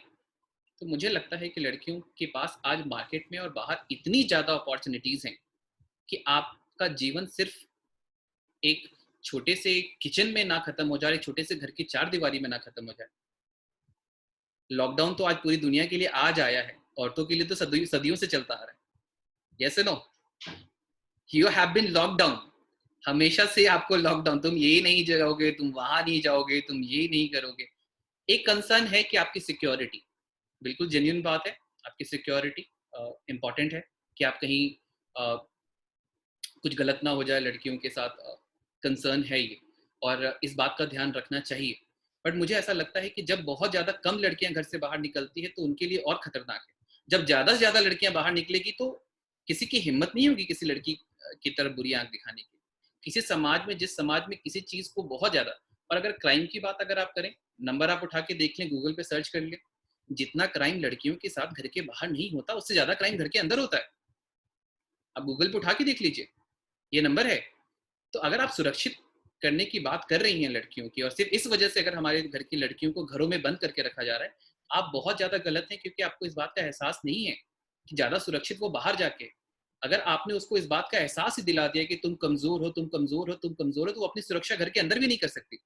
तो मुझे लगता है कि लड़कियों के पास आज मार्केट में और बाहर इतनी ज़्यादा अपॉर्चुनिटीज़ हैं कि आपका जीवन सिर्फ एक छोटे से किचन में ना खत्म हो जाए, छोटे से घर की चार दीवारी में ना खत्म हो जाए। लॉकडाउन तो आज पूरी दुनिया के लिए आज आया है, औरतों के लिए तो सदियों से चलता आ रहा है। Yes no, you have been lockdown, हमेशा से आपको लॉकडाउन, तुम ये नहीं जाओगे, तुम वहां नहीं जाओगे, तुम ये नहीं करोगे। एक कंसर्न है कि आपकी सिक्योरिटी, बिल्कुल जेन्युइन बात है, आपकी सिक्योरिटी इंपॉर्टेंट है कि आप कहीं कुछ गलत ना हो जाए लड़कियों के साथ, कंसर्न है ये, और इस बात का ध्यान रखना चाहिए। बट मुझे ऐसा लगता है कि जब बहुत ज़्यादा कम लड़कियां घर से बाहर निकलती है तो उनके लिए और खतरनाक है। जब ज़्यादा से ज़्यादा लड़कियां बाहर निकलेगी तो किसी की हिम्मत नहीं होगी किसी लड़की की तरफ बुरी आंख दिखाने की। किसी समाज में, जिस समाज में किसी चीज़ को बहुत ज़्यादा, और अगर क्राइम की बात अगर आप करें, नंबर आप उठा के देख लें, गूगल पे सर्च कर लें, जितना क्राइम लड़कियों के साथ घर के बाहर नहीं होता, उससे ज़्यादा क्राइम घर के अंदर होता है। आप गूगल पे उठा के देख लीजिए, ये नंबर है। तो अगर आप सुरक्षित करने की बात कर रही हैं लड़कियों की, और सिर्फ इस वजह से अगर हमारे घर की लड़कियों को घरों में बंद करके रखा जा रहा है, आप बहुत ज्यादा गलत हैं, क्योंकि आपको इस बात का एहसास नहीं है कि ज्यादा सुरक्षित वो बाहर जाके, अगर आपने उसको इस बात का एहसास ही दिला दिया कि तुम कमजोर हो, तुम कमजोर हो, तुम कमजोर हो, तो वो अपनी सुरक्षा घर के अंदर भी नहीं कर सकती।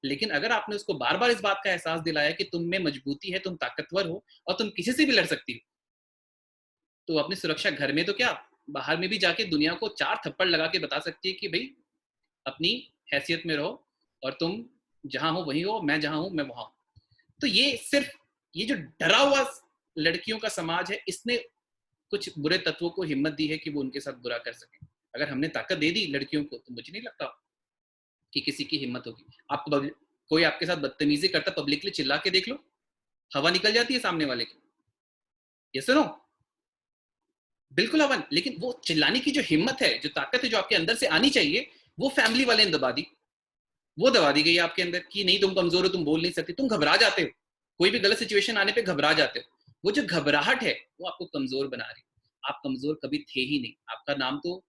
लेकिन अगर आपने उसको बार बार इस बात का एहसास दिलाया कि तुम में मजबूती है, तुम ताकतवर हो और तुम किसी से भी लड़ सकती हो, तो अपनी सुरक्षा घर में तो क्या, बाहर में भी जाके दुनिया को चार थप्पड़ लगा के बता सकती है कि भाई अपनी हैसियत में रहो, और तुम जहां हो वहीं हो, मैं जहां हूं मैं वहां हूं। तो ये सिर्फ, ये जो डरा हुआ लड़कियों का समाज है, इसने कुछ बुरे तत्वों को हिम्मत दी है कि वो उनके साथ बुरा कर सके। अगर हमने ताकत दे दी लड़कियों को, तो मुझे नहीं लगता कि किसी की हिम्मत होगी। आप कोई आपके साथ बदतमीजी करता, पब्लिकली चिल्ला के देख लो, हवा निकल जाती है सामने वाले की। ये सुनो, बिल्कुल हवा। लेकिन वो चिल्लाने की जो हिम्मत है, जो ताकत है, जो आपके अंदर से आनी चाहिए, वो फैमिली वाले ने दबा दी, वो दबा दी गई आपके अंदर कि नहीं तुम कमजोर हो, तुम बोल नहीं सकते, तुम घबरा जाते हो, कोई भी गलत सिचुएशन आने पे घबरा जाते हो। वो जो घबराहट है वो आपको कमजोर बना रही है। आप कमजोर कभी थे ही नहीं, आपका नाम तो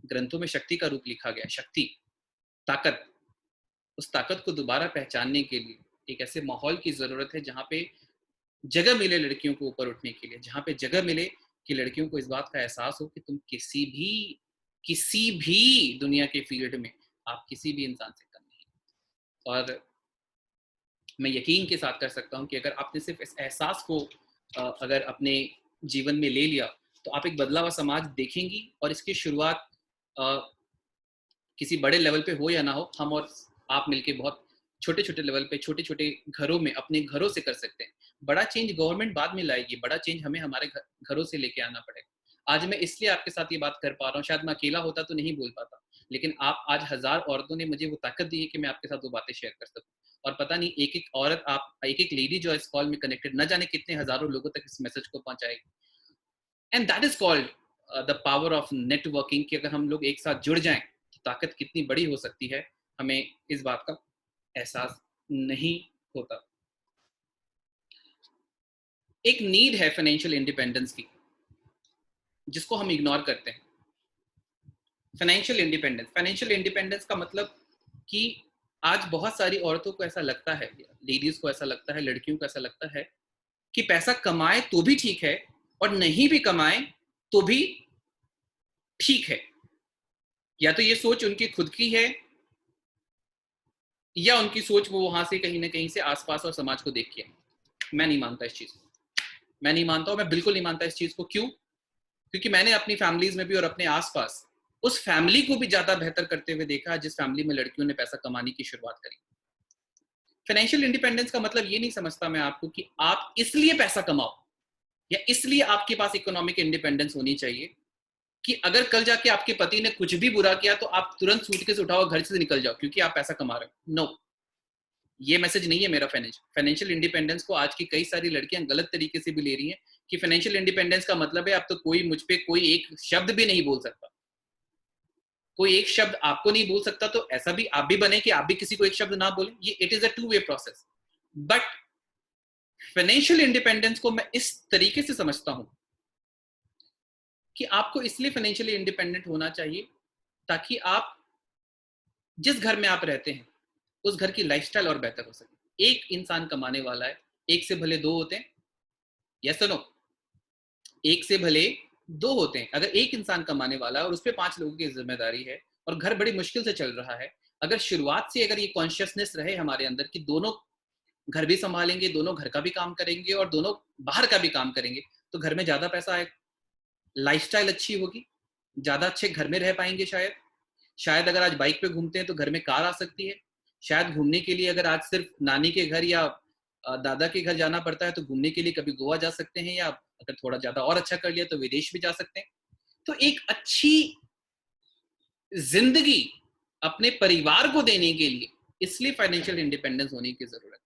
ग्रंथों में शक्ति का रूप लिखा गया, शक्ति, ताकत। उस ताकत को दोबारा पहचानने के लिए एक ऐसे माहौल की जरूरत है जहाँ पे जगह मिले लड़कियों को ऊपर उठने के लिए, जहाँ पे जगह मिले कि लड़कियों को इस बात का एहसास हो कि तुम किसी भी दुनिया के फील्ड में आप किसी भी इंसान से कम नहीं। और मैं यकीन के साथ कर सकता हूँ कि अगर आपने सिर्फ इस एहसास को अगर अपने जीवन में ले लिया, तो आप एक बदला हुआ समाज देखेंगी। और इसकी शुरुआत किसी बड़े लेवल पे हो या ना हो, हम और आप मिलके बहुत छोटे छोटे लेवल पे, छोटे छोटे घरों में, अपने घरों से कर सकते हैं। बड़ा चेंज गवर्नमेंट बाद में लाएगी, बड़ा चेंज हमें हमारे घरों से लेके आना पड़ेगा। आज मैं इसलिए आपके साथ ये बात कर पा रहा हूँ, शायद मैं अकेला होता तो नहीं बोल पाता, लेकिन आप आज 1000 औरतों ने मुझे वो ताकत दी है कि मैं आपके साथ वो बातें शेयर कर सकूँ। और पता नहीं एक एक औरत, आप एक एक लेडी जो इस कॉल में कनेक्टेड, न जाने कितने हजारों लोगों तक इस मैसेज को पहुंचाएगी। And that is called the power of networking, कि अगर हम लोग एक साथ जुड़ जाएं तो ताकत कितनी बड़ी हो सकती है, हमें इस बात का एहसास नहीं होता। एक नीड है फाइनेंशियल इंडिपेंडेंस की, जिसको हम इग्नोर करते हैं। फाइनेंशियल इंडिपेंडेंस का मतलब कि आज बहुत सारी औरतों को ऐसा लगता है, लेडीज को ऐसा लगता है, लड़कियों को ऐसा लगता है कि पैसा कमाए तो भी ठीक है और नहीं भी कमाए तो भी ठीक है। या तो ये सोच उनकी खुद की है, या उनकी सोच वो वहां से कहीं ना कहीं से आसपास और समाज को देख के। मैं नहीं मानता इस चीज को, मैं नहीं मानता हूं, मैं बिल्कुल नहीं मानता इस चीज को। क्यों? क्योंकि मैंने अपनी फैमिलीज में भी और अपने आसपास उस फैमिली को भी ज्यादा बेहतर करते हुए देखा जिस फैमिली में लड़कियों ने पैसा कमाने की शुरुआत करी। फाइनेंशियल इंडिपेंडेंस का मतलब ये नहीं समझता मैं आपको कि आप इसलिए पैसा कमाओ या इसलिए आपके पास इकोनॉमिक इंडिपेंडेंस होनी चाहिए कि अगर कल जाके आपके पति ने कुछ भी बुरा किया तो आप तुरंत सूटकेस उठाओ, घर से निकल जाओ क्योंकि आप पैसा कमा रहे हो। नो, ये मैसेज नहीं है मेरा। फाइनेंशियल इंडिपेंडेंस को आज की कई सारी लड़कियां गलत तरीके से भी ले रही हैं कि फाइनेंशियल इंडिपेंडेंस का मतलब है अब तो कोई मुझ पे कोई एक शब्द भी नहीं बोल सकता, कोई एक शब्द आपको नहीं बोल सकता, तो ऐसा भी आप भी बने कि आप भी किसी को एक शब्द ना बोले। ये it is a two way process. But financial independence को मैं इस तरीके से समझता हूं कि आपको इसलिए फाइनेंशियली इंडिपेंडेंट होना चाहिए ताकि आप जिस घर में आप रहते हैं उस घर की लाइफस्टाइल और बेहतर हो सके। एक इंसान कमाने वाला है, एक से भले दो होते हैं, यस और नो? एक से भले दो होते हैं। अगर एक इंसान कमाने वाला है और उस पर 5 लोगों की जिम्मेदारी है और घर बड़ी मुश्किल से चल रहा है, अगर शुरुआत से अगर ये कॉन्शियसनेस रहे हमारे अंदर कि दोनों घर भी संभालेंगे, दोनों घर का भी काम करेंगे और दोनों बाहर का भी काम करेंगे, तो घर में ज्यादा पैसा आएगा, लाइफस्टाइल अच्छी होगी, ज्यादा अच्छे घर में रह पाएंगे। शायद अगर आज बाइक पे घूमते हैं तो घर में कार आ सकती है। शायद घूमने के लिए अगर आज सिर्फ नानी के घर या दादा के घर जाना पड़ता है तो घूमने के लिए कभी गोवा जा सकते हैं, या अगर थोड़ा ज्यादा और अच्छा कर लिया तो विदेश भी जा सकते हैं। तो एक अच्छी जिंदगी अपने परिवार को देने के लिए इसलिए फाइनेंशियल इंडिपेंडेंस होने की जरूरत है।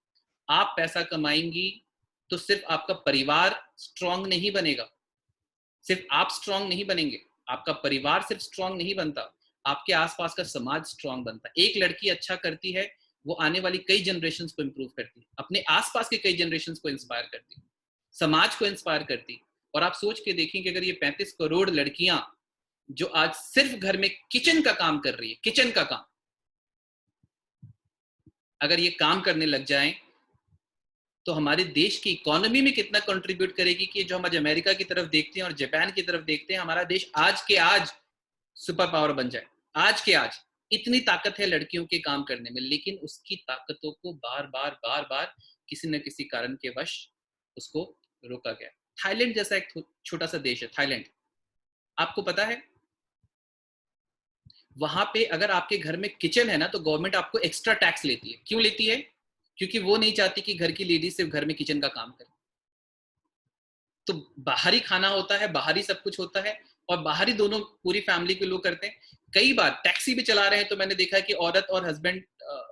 आप पैसा कमाएंगी तो सिर्फ आपका परिवार स्ट्रांग नहीं बनेगा, सिर्फ आप स्ट्रांग नहीं बनेंगे, आपका परिवार सिर्फ स्ट्रांग नहीं बनता, आपके आसपास का समाज स्ट्रांग बनता है। एक लड़की अच्छा करती है, वो आने वाली कई जनरेशंस को इंप्रूव करती है, अपने आसपास के कई जनरेशंस को इंस्पायर करती है, समाज को इंस्पायर करती है। और आप सोच के देखेंगे अगर ये 35 करोड़ लड़कियां जो आज सिर्फ घर में किचन का काम कर रही है, किचन का काम, अगर ये काम करने लग जाएं तो हमारे देश की इकोनॉमी में कितना कंट्रीब्यूट करेगी कि जो हम आज अमेरिका की तरफ देखते हैं और जापान की तरफ देखते हैं, हमारा देश आज के आज सुपर पावर बन जाए। आज के आज इतनी ताकत है लड़कियों के काम करने में, लेकिन उसकी ताकतों को बार बार किसी न किसी कारण के वश उसको रोका गया। थाईलैंड जैसा एक छोटा सा देश है थाईलैंड, आपको पता है वहां पे अगर आपके घर में किचन है ना तो गवर्नमेंट आपको एक्स्ट्रा टैक्स लेती है। क्यों लेती है? क्योंकि वो नहीं चाहती कि घर की लेडीज सिर्फ घर में किचन का काम करे। तो बाहरी खाना होता है, बाहरी सब कुछ होता है, और बाहरी दोनों पूरी फैमिली के लोग करते हैं। कई बार टैक्सी भी चला रहे हैं तो मैंने देखा है कि औरत और हस्बैंड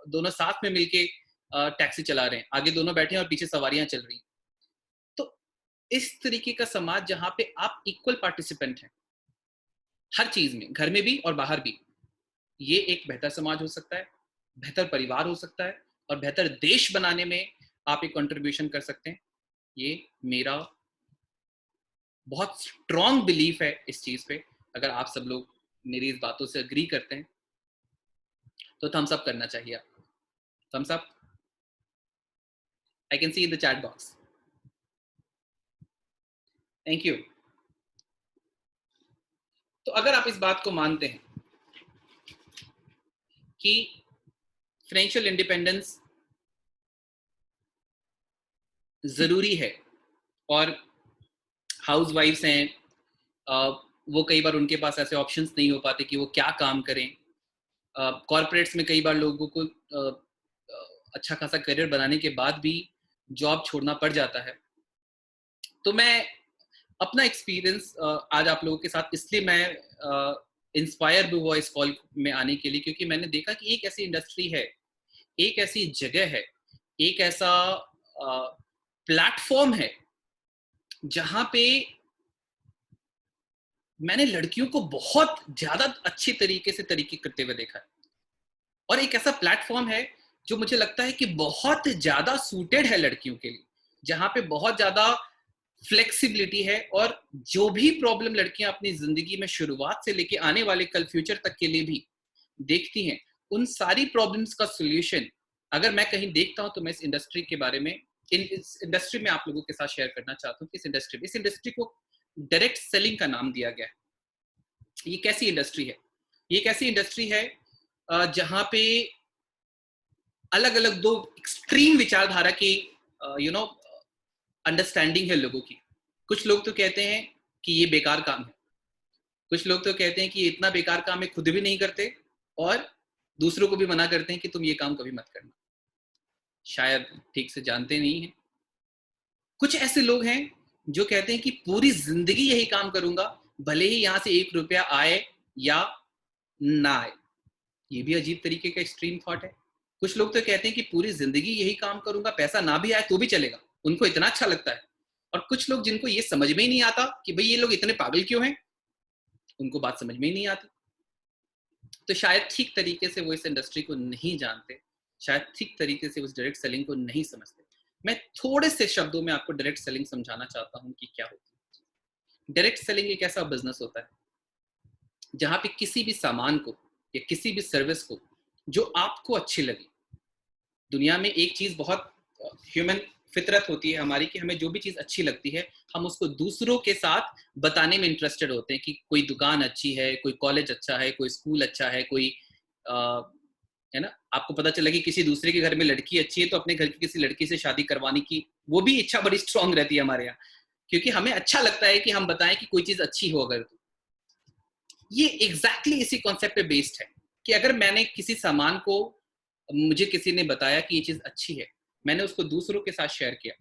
दोनों साथ में मिलके टैक्सी चला रहे हैं, आगे दोनों बैठे हैं और पीछे सवारियां चल रही हैं। तो इस तरीके का समाज जहां पे आप इक्वल पार्टिसिपेंट हैं हर चीज में, घर में भी और बाहर भी, ये एक बेहतर समाज हो सकता है, बेहतर परिवार हो सकता है, और बेहतर देश बनाने में आप एक कंट्रीब्यूशन कर सकते हैं। ये मेरा बहुत स्ट्रॉन्ग बिलीफ है इस चीज पे। अगर आप सब लोग मेरी इस बातों से अग्री करते हैं तो थम्स अप करना चाहिए आपको। Thumbs up, I can see in the chat box. Thank you. तो अगर आप इस बात को मानते हैं कि फाइनेंशियल इंडिपेंडेंस जरूरी है, और हाउस वाइफ्स हैं वो कई बार उनके पास ऐसे ऑप्शंस नहीं हो पाते कि वो क्या काम करें, कॉर्पोरेट्स में कई बार लोगों को अच्छा खासा करियर बनाने के बाद भी जॉब छोड़ना पड़ जाता है। तो मैं अपना एक्सपीरियंस आज आप लोगों के साथ इसलिए मैं इंस्पायर भी हुआ इस कॉल में आने के लिए, क्योंकि मैंने देखा कि एक ऐसी इंडस्ट्री है, एक ऐसी जगह है, एक ऐसा प्लेटफॉर्म है जहां पे मैंने लड़कियों को बहुत ज्यादा अच्छे तरीके से तरीके करते हुए देखा है, और एक ऐसा प्लेटफॉर्म है जो मुझे लगता है कि बहुत ज्यादा सूटेड है लड़कियों के लिए, जहां पे बहुत ज्यादा फ्लेक्सिबिलिटी है, और जो भी प्रॉब्लम लड़कियां अपनी जिंदगी में शुरुआत से लेके आने वाले कल फ्यूचर तक के लिए भी देखती हैं, उन सारी प्रॉब्लम्स का सोल्यूशन अगर मैं कहीं देखता हूं तो मैं इस इंडस्ट्री के बारे में, इस इंडस्ट्री में आप लोगों के साथ शेयर करना चाहता हूं कि इस इंडस्ट्री को डायरेक्ट सेलिंग का नाम दिया गया है। ये कैसी इंडस्ट्री है? ये कैसी इंडस्ट्री है जहां पे अलग अलग दो एक्सट्रीम विचारधारा की अंडरस्टैंडिंग है लोगों की। कुछ लोग तो कहते हैं कि ये बेकार काम है, कुछ लोग तो कहते हैं कि ये इतना बेकार काम है खुद भी नहीं करते, और दूसरों को भी मना करते हैं कि तुम ये काम कभी मत करना। शायद ठीक से जानते नहीं है। कुछ ऐसे लोग हैं जो कहते हैं कि पूरी जिंदगी यही काम करूंगा, भले ही यहां से 1 रुपया आए या ना आए। ये भी अजीब तरीके का एक्सट्रीम थॉट है। कुछ लोग तो कहते हैं कि पूरी जिंदगी यही काम करूंगा, पैसा ना भी आए तो भी चलेगा, उनको इतना अच्छा लगता है। और कुछ लोग जिनको ये समझ में ही नहीं आता कि भाई ये लोग इतने पागल क्यों हैं, उनको बात समझ में ही नहीं आती। तो शायद ठीक तरीके से वो इस इंडस्ट्री को नहीं जानते, शायद ठीक तरीके से उस डायरेक्ट सेलिंग को नहीं समझते। मैं थोड़े से शब्दों में आपको डायरेक्ट सेलिंग समझाना चाहता हूं कि क्या होती है। डायरेक्ट सेलिंग एक ऐसा बिजनेस होता है जहां पे किसी भी सामान को या किसी भी सर्विस को जो आपको अच्छी लगी, दुनिया में एक चीज बहुत ह्यूमन फितरत होती है हमारी कि हमें जो भी चीज़ अच्छी लगती है हम उसको दूसरों के साथ बताने में इंटरेस्टेड होते हैं कि कोई दुकान अच्छी है, कोई कॉलेज अच्छा है, कोई स्कूल अच्छा है, कोई है ना, आपको पता चला कि किसी दूसरे के घर में लड़की अच्छी है तो अपने घर की किसी लड़की से शादी करवाने की वो भी इच्छा बड़ी स्ट्रांग रहती है हमारे यहाँ, क्योंकि हमें अच्छा लगता है कि हम बताएं कि कोई चीज़ अच्छी हो अगर तो। ये एग्जैक्टली इसी कॉन्सेप्ट पे बेस्ड है कि अगर मैंने किसी सामान को, मुझे किसी ने बताया कि ये चीज़ अच्छी है, मैंने उसको दूसरों के साथ शेयर किया,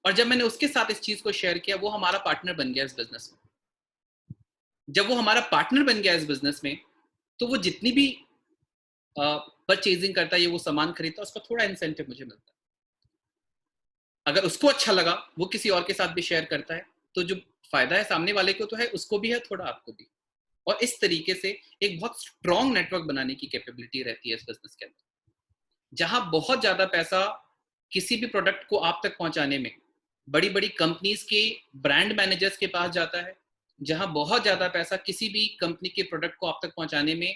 और जब मैंने उसके साथ इस चीज़ को शेयर किया वो हमारा पार्टनर बन गया इस बिजनेस में। जब वो हमारा पार्टनर बन गया इस बिजनेस में तो वो जितनी भी परचेजिंग करता है, ये वो सामान खरीदता है, उसका थोड़ा इंसेंटिव मुझे मिलता है। अगर उसको अच्छा लगा वो किसी और के साथ भी शेयर करता है तो जो फायदा है सामने वाले को तो है, उसको भी है, थोड़ा आपको भी। और इस तरीके से एक बहुत स्ट्रॉन्ग नेटवर्क बनाने की कैपेबिलिटी रहती है इस बिजनेस के अंदर, जहां बहुत ज्यादा पैसा किसी भी प्रोडक्ट को आप तक पहुंचाने में बड़ी बड़ी कंपनीज के ब्रांड मैनेजर्स के पास जाता है, जहां बहुत ज्यादा पैसा किसी भी कंपनी के प्रोडक्ट को आप तक पहुंचाने में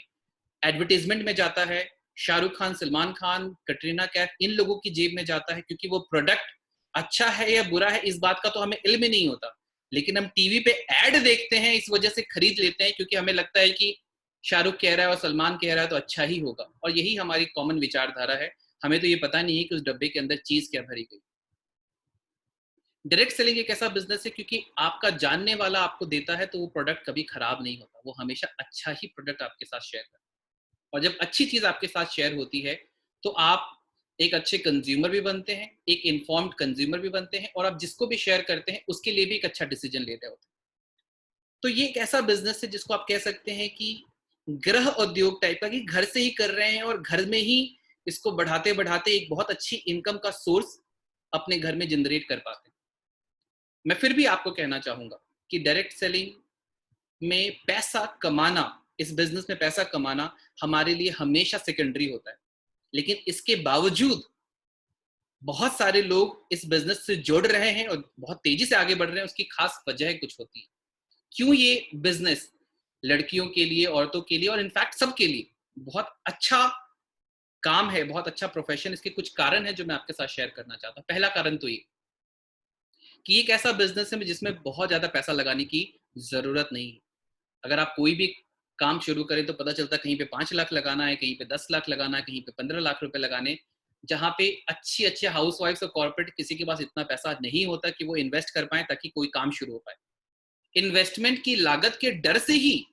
एडवर्टीजमेंट में जाता है, शाहरुख खान, सलमान खान, कटरीना कैफ, इन लोगों की जेब में जाता है, क्योंकि वो प्रोडक्ट अच्छा है या बुरा है इस बात का तो हमें इल्म ही नहीं होता, लेकिन हम टीवी पे ऐड देखते हैं, इस वजह से खरीद लेते हैं, क्योंकि हमें लगता है कि शाहरुख कह रहा है और सलमान कह रहा है तो अच्छा ही होगा। और यही हमारी कॉमन विचारधारा है, हमें तो ये पता नहीं है कि उस डब्बे के अंदर चीज क्या भरी गई। डायरेक्ट सेलिंग एक ऐसा बिजनेस है क्योंकि आपका जानने वाला आपको देता है तो वो प्रोडक्ट कभी खराब नहीं होता, वो हमेशा अच्छा ही प्रोडक्ट आपके साथ शेयर करता है। और जब अच्छी चीज आपके साथ शेयर होती है तो आप एक अच्छे कंज्यूमर भी बनते हैं, एक इन्फॉर्म्ड कंज्यूमर भी बनते हैं, और आप जिसको भी शेयर करते हैं उसके लिए भी एक अच्छा डिसीजन ले रहे होते हैं। तो ये एक ऐसा बिजनेस है जिसको आप कह सकते हैं कि गृह उद्योग टाइप का, कि घर से ही कर रहे हैं और घर में ही इसको बढ़ाते बढ़ाते एक बहुत अच्छी इनकम का सोर्स अपने घर में जनरेट कर पाते हैं। मैं फिर भी आपको कहना चाहूंगा कि डायरेक्ट सेलिंग में पैसा कमाना, इस बिजनेस में पैसा कमाना हमारे लिए हमेशा सेकेंडरी होता है, लेकिन इसके बावजूद बहुत सारे लोग इस बिजनेस से जुड़ रहे हैं और बहुत तेजी से आगे बढ़ रहे हैं। उसकी खास वजह कुछ होती है क्यों ये बिजनेस लड़कियों के लिए, औरतों के लिए और इनफैक्ट सबके लिए बहुत अच्छा काम है, बहुत अच्छा प्रोफेशन। इसके कुछ कारण है जो मैं आपके साथ शेयर करना चाहता हूँ। पहला कारण तो ये कि एक ऐसा बिजनेस है जिसमें बहुत ज्यादा पैसा लगाने की जरूरत नहीं है। अगर आप कोई भी काम शुरू करें तो पता चलता है कहीं पे 5 लाख लगाना है, कहीं पे 10 लाख लगाना है, कहीं पे 15 लाख रुपए लगाने, जहां पे अच्छी अच्छे हाउस वाइफ्स और कॉर्पोरेट किसी के पास इतना पैसा नहीं होता कि वो इन्वेस्ट कर पाए ताकि कोई काम शुरू हो पाए। इन्वेस्टमेंट की लागत के डर से ही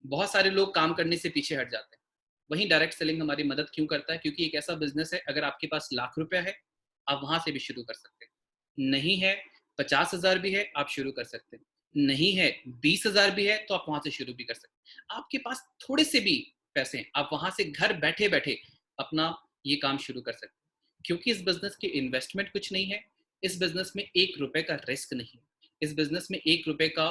बहुत सारे लोग काम करने से पीछे हट जाते हैं। वहीं डायरेक्ट सेलिंग हमारी मदद क्यों करता है? क्योंकि एक ऐसा बिजनेस है, अगर आपके पास लाख रुपया है आप वहां से भी शुरू कर सकते हैं, नहीं है 50,000 भी है आप शुरू कर सकते हैं, नहीं है 20,000 भी है तो आप वहां से शुरू भी कर सकते हैं। आपके पास थोड़े से भी पैसे हैं, आप वहां से घर बैठे बैठे अपना ये काम शुरू कर सकते हैं, क्योंकि इस बिजनेस की इन्वेस्टमेंट कुछ नहीं है, इस बिजनेस में 1 रुपए का रिस्क नहीं, इस बिजनेस में 1 रुपए का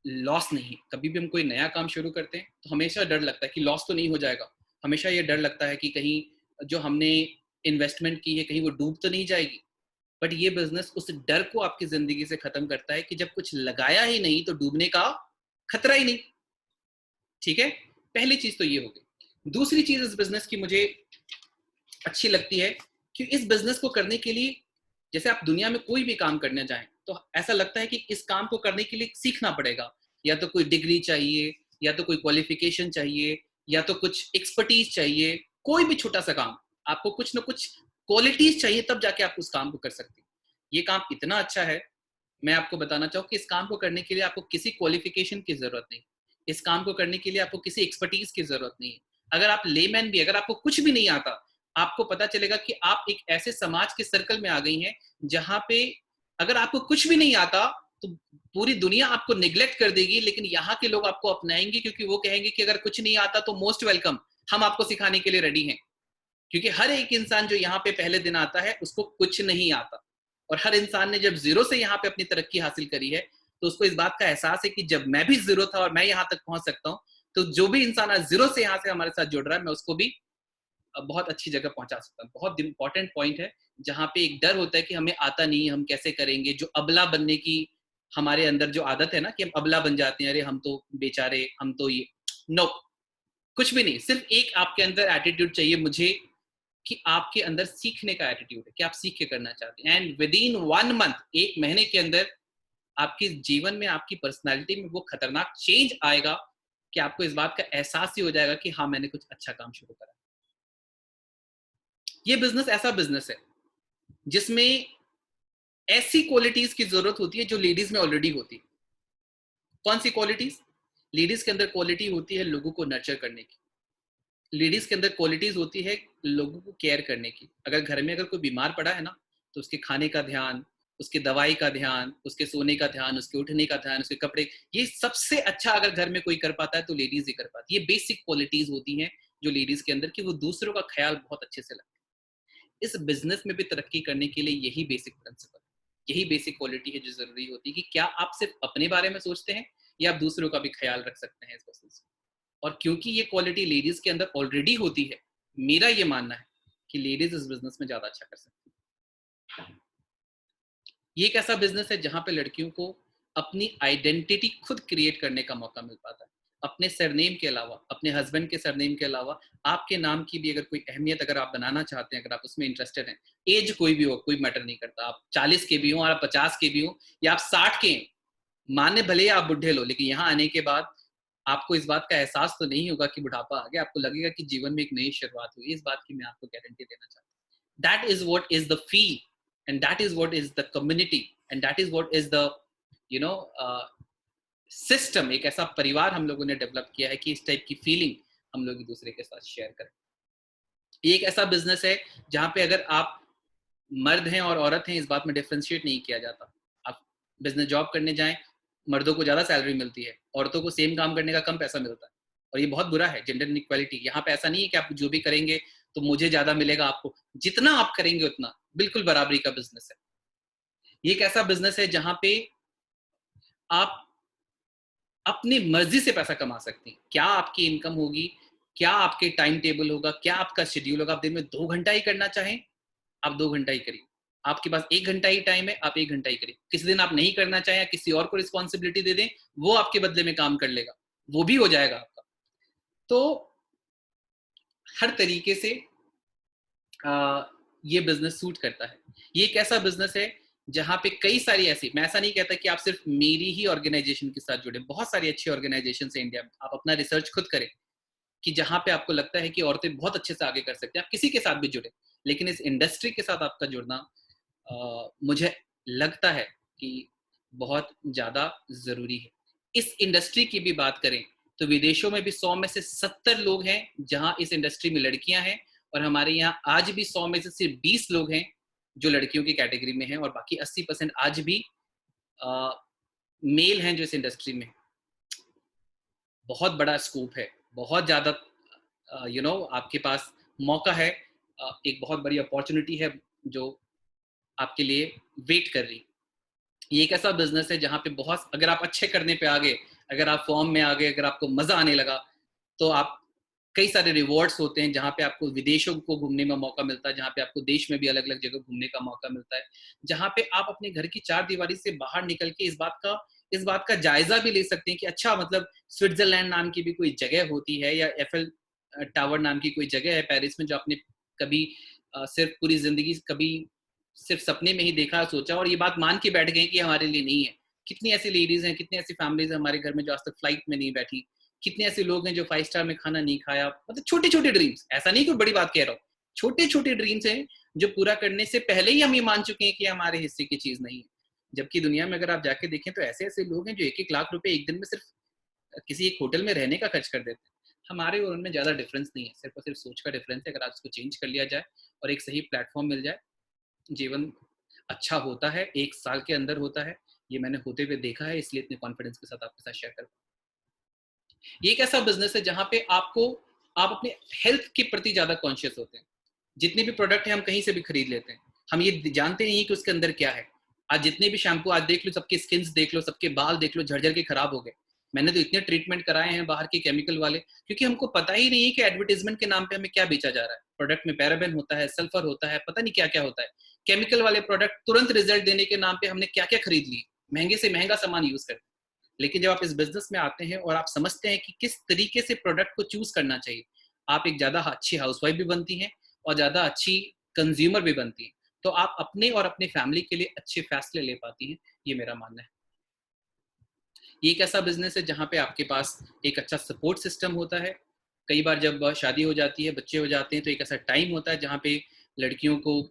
लॉस नहीं। कभी भी हम कोई नया काम शुरू करते हैं तो हमेशा डर लगता है कि लॉस तो नहीं हो जाएगा, हमेशा ये डर लगता है कि कहीं जो हमने इन्वेस्टमेंट की है कहीं वो डूब तो नहीं जाएगी। बट ये बिजनेस उस डर को आपकी जिंदगी से खत्म करता है कि जब कुछ लगाया ही नहीं तो डूबने का खतरा ही नहीं। ठीक है, पहली चीज तो ये हो गई। दूसरी चीज इस बिजनेस की मुझे अच्छी लगती है कि इस बिजनेस को करने के लिए, जैसे आप दुनिया में कोई भी काम करने जाएं तो ऐसा लगता है कि इस काम को करने के लिए सीखना पड़ेगा, या तो कोई डिग्री चाहिए, या तो कोई क्वालिफिकेशन चाहिए, या तो कुछ एक्सपर्टीज चाहिए। कोई भी छोटा सा काम, आपको कुछ ना कुछ क्वालिटीज चाहिए, तब जाके आप उस काम को कर सकते हैं। ये काम इतना अच्छा है, मैं आपको बताना चाहूँ कि इस काम को करने के लिए आपको किसी क्वालिफिकेशन की जरूरत नहीं, इस काम को करने के लिए आपको किसी एक्सपर्टीज की जरूरत नहीं है। अगर आप लेमैन भी, अगर आपको कुछ भी नहीं आता, आपको पता चलेगा कि आप एक ऐसे समाज के सर्कल में आ गई हैं जहां पे अगर आपको कुछ भी नहीं आता तो पूरी दुनिया आपको निग्लेक्ट कर देगी, लेकिन यहाँ के लोग आपको अपनाएंगे, क्योंकि वो कहेंगे कि अगर कुछ नहीं आता तो मोस्ट वेलकम, हम आपको सिखाने के लिए रेडी हैं। क्योंकि हर एक इंसान जो यहाँ पे पहले दिन आता है उसको कुछ नहीं आता, और हर इंसान ने जब जीरो से यहाँ पे अपनी तरक्की हासिल करी है तो उसको इस बात का एहसास है कि जब मैं भी जीरो था और मैं यहाँ तक पहुंच सकता हूँ, तो जो भी इंसान आज जीरो से यहाँ से हमारे साथ जुड़ रहा है मैं उसको भी बहुत अच्छी जगह पहुंचा सकता हूँ। बहुत इंपॉर्टेंट पॉइंट है, जहाँ पे एक डर होता है कि हमें आता नहीं, हम कैसे करेंगे। जो अबला बनने की हमारे अंदर जो आदत है ना, कि हम अबला बन जाते हैं, अरे हम तो बेचारे, हम तो ये, नो, कुछ भी नहीं। सिर्फ एक आपके अंदर एटीट्यूड चाहिए, मुझे कि आपके अंदर सीखने का एटीट्यूड है, कि आप सीख के करना चाहते हैं। एंड विद इन 1 मंथ, 1 महीने के अंदर आपके जीवन में, आपकी पर्सनालिटी में वो खतरनाक चेंज आएगा कि आपको इस बात का एहसास ही हो जाएगा कि हाँ, मैंने कुछ अच्छा काम शुरू करा। ये बिजनेस ऐसा बिजनेस है जिसमें ऐसी क्वालिटीज की जरूरत होती है जो लेडीज में ऑलरेडी होती है। कौन सी क्वालिटीज? लेडीज के अंदर क्वालिटी होती है लोगों को नर्चर करने की। लेडीज के अंदर क्वालिटीज होती है लोगों को केयर करने की। अगर घर में अगर कोई बीमार पड़ा है ना, तो उसके खाने का ध्यान, उसके दवाई का ध्यान, उसके सोने का ध्यान, उसके उठने का ध्यान, उसके कपड़े, ये सबसे अच्छा अगर घर में कोई कर पाता है तो लेडीज ही कर पाती है। ये बेसिक क्वालिटीज होती हैं जो लेडीज के अंदर, कि वो दूसरों का ख्याल बहुत अच्छे से रखती है। इस बिजनेस में भी तरक्की करने के लिए यही बेसिक प्रिंसिपल, यही बेसिक क्वालिटी है जो जरूरी होती है कि क्या आप सिर्फ अपने बारे में सोचते हैं या आप दूसरों का भी ख्याल रख सकते हैं इस बिजनेस में। और क्योंकि ये क्वालिटी लेडीज के अंदर ऑलरेडी होती है, मेरा ये मानना है कि लेडीज इस बिजनेस में ज्यादा अच्छा कर सकती है। ये एक ऐसा बिजनेस है जहां पे लड़कियों को अपनी आइडेंटिटी खुद क्रिएट करने का मौका मिल पाता है। अपने सरनेम के अलावा, अपने हस्बैंड के सरनेम के अलावा आपके नाम की भी अगर कोई अहमियत अगर आप बनाना चाहते हैं, अगर आप उसमें इंटरेस्टेड हैं, एज कोई भी हो, कोई मैटर नहीं करता। आप 40 के भी हो, आप 50 के भी हो, या आप 60 के हैं, माने भले ही आप बुढ़े लो, लेकिन यहाँ आने के बाद आपको इस बात का एहसास तो नहीं होगा कि बुढ़ापा आ गया। आपको लगेगा कि जीवन में एक नई शुरुआत हुई। इस बात की मैं आपको गारंटी देना चाहता हूँ। That is what is the feel, and that is what is the community, and that is what is the system. एक ऐसा परिवार हम लोगों ने डेवलप किया है कि इस टाइप की फीलिंग हम लोग एक दूसरे के साथ शेयर करें। एक ऐसा बिजनेस है जहां पे अगर आप मर्द हैं और औरत हैं, इस बात में डिफरेंशिएट नहीं किया जाता। आप बिजनेस जॉब करने जाएं, मर्दों को ज्यादा सैलरी मिलती है, औरतों को सेम काम करने का कम पैसा मिलता है। और ये बहुत बुरा है, जेंडर इनइक्वालिटी। यहाँ पे ऐसा नहीं है कि आप जो भी करेंगे तो मुझे ज्यादा मिलेगा, आपको जितना आप करेंगे उतना, बिल्कुल बराबरी का बिजनेस है। ये एक ऐसा बिजनेस है जहां पे आप अपनी मर्जी से पैसा कमा सकते हैं। क्या आपकी इनकम होगी, क्या आपके टाइम टेबल होगा, क्या आपका शेड्यूल होगा। आप दिन में 2 घंटा ही करना चाहें, आप 2 घंटा ही करिए। आपके पास 1 घंटा ही टाइम है, आप 1 घंटा ही करिए। किसी दिन आप नहीं करना चाहें या किसी और को रिस्पॉन्सिबिलिटी दे दें, वो आपके बदले में काम कर लेगा, वो भी हो जाएगा आपका। तो हर तरीके से ये बिजनेस सूट करता है। ये एक ऐसा बिजनेस है जहां पे कई सारी ऐसी, मैं ऐसा नहीं कहता कि आप सिर्फ मेरी ही ऑर्गेनाइजेशन के साथ जुड़े, बहुत सारी अच्छी ऑर्गेनाइजेशन है इंडिया में। आप अपना रिसर्च खुद करें कि जहां पे आपको लगता है कि औरतें बहुत अच्छे से आगे कर सकते हैं, आप किसी के साथ भी जुड़े। लेकिन इस इंडस्ट्री के साथ आपका जुड़ना मुझे लगता है कि बहुत ज्यादा जरूरी है। इस इंडस्ट्री की भी बात करें तो विदेशों में भी 100 में से 70 लोग हैं जहां इस इंडस्ट्री में लड़कियां हैं, और हमारे यहाँ आज भी 100 में से सिर्फ 20 लोग हैं जो लड़कियों की कैटेगरी में हैं, और बाकी 80% आज भी मेल हैं जो इस इंडस्ट्री में। बहुत बड़ा स्कोप है, बहुत ज्यादा आपके पास मौका है, एक बहुत बड़ी अपॉर्चुनिटी है जो आपके लिए वेट कर रही। ये एक ऐसा बिजनेस है जहां पे बहुत, अगर आप अच्छे करने पे आ गए, अगर आप फॉर्म में आ गए, अगर आपको मजा आने लगा, तो आप कई सारे रिवॉर्ड्स होते हैं जहां पे आपको विदेशों को घूमने में मौका मिलता है, जहां पे आपको देश में भी अलग अलग जगह घूमने का मौका मिलता है, जहां पे आप अपने घर की 4 दीवारी से बाहर निकल के इस बात का जायजा भी ले सकते हैं कि अच्छा, मतलब स्विट्जरलैंड नाम की भी कोई जगह होती है, या एफएल टावर नाम की कोई जगह है पेरिस में, जो आपने कभी सिर्फ पूरी जिंदगी कभी सिर्फ सपने में ही देखा, सोचा, और ये बात मान के बैठ गए कि हमारे लिए नहीं है। कितनी ऐसी लेडीज हैं, कितनी ऐसी फैमिलीज हैं हमारे घर में जो आज तक फ्लाइट में नहीं बैठी, कितने ऐसे लोग हैं जो 5 स्टार में खाना नहीं खाया। मतलब छोटे छोटे ड्रीम्स, ऐसा नहीं कोई बड़ी बात कह रहा हूँ, छोटे छोटे ड्रीम्स हैं जो पूरा करने से पहले ही हम ये मान चुके हैं कि हमारे हिस्से की चीज नहीं है। जबकि दुनिया में अगर आप जाके देखें तो ऐसे ऐसे लोग हैं जो 1-1 लाख रुपए एक दिन में सिर्फ किसी एक होटल में रहने का खर्च कर देते हैं। हमारे और उनमें ज्यादा डिफरेंस नहीं है, सिर्फ और सिर्फ सोच का डिफरेंस है। अगर आप इसको चेंज कर लिया जाए और एक सही प्लेटफॉर्म मिल जाए, जीवन अच्छा होता है, 1 साल के अंदर होता है। ये मैंने होते हुए देखा है, इसलिए इतने कॉन्फिडेंस के साथ आपके साथ शेयर कर। ये एक ऐसा बिजनेस है जहां पे आप अपने हेल्थ के प्रति ज्यादा कॉन्शियस होते हैं। जितने भी प्रोडक्ट हैं हम कहीं से भी खरीद लेते हैं, हम ये जानते नहीं कि उसके अंदर क्या है। आज जितने भी शैम्पू आज देख लो, सबके स्किन्स देख लो, सबके बाल देख लो, झड़झड़ के खराब हो गए। मैंने तो इतने ट्रीटमेंट कराए हैं बाहर के केमिकल वाले, क्योंकि हमको पता ही नहीं है कि एडवर्टाइजमेंट के नाम पे हमें क्या बेचा जा रहा है। प्रोडक्ट में पैराबेन होता है, सल्फर होता है, पता नहीं क्या क्या होता है। केमिकल वाले प्रोडक्ट तुरंत रिजल्ट देने के नाम पे हमने क्या क्या खरीद लिए, महंगे से महंगा सामान यूज करते हैं। लेकिन जब आप इस बिजनेस में आते हैं और आप समझते हैं कि किस तरीके से प्रोडक्ट को चूज करना चाहिए, आप एक ज्यादा अच्छी हाउसवाइफ भी बनती हैं और ज़्यादा अच्छी कंज्यूमर भी बनती हैं, तो आप अपने और अपने फैमिली के लिए अच्छे फैसले ले पाती हैं, ये मेरा मानना है। ये एक ऐसा बिजनेस है जहाँ पे आपके पास एक अच्छा सपोर्ट सिस्टम होता है। कई बार जब शादी हो जाती है, बच्चे हो जाते हैं, तो एक ऐसा टाइम होता है जहाँ पे लड़कियों को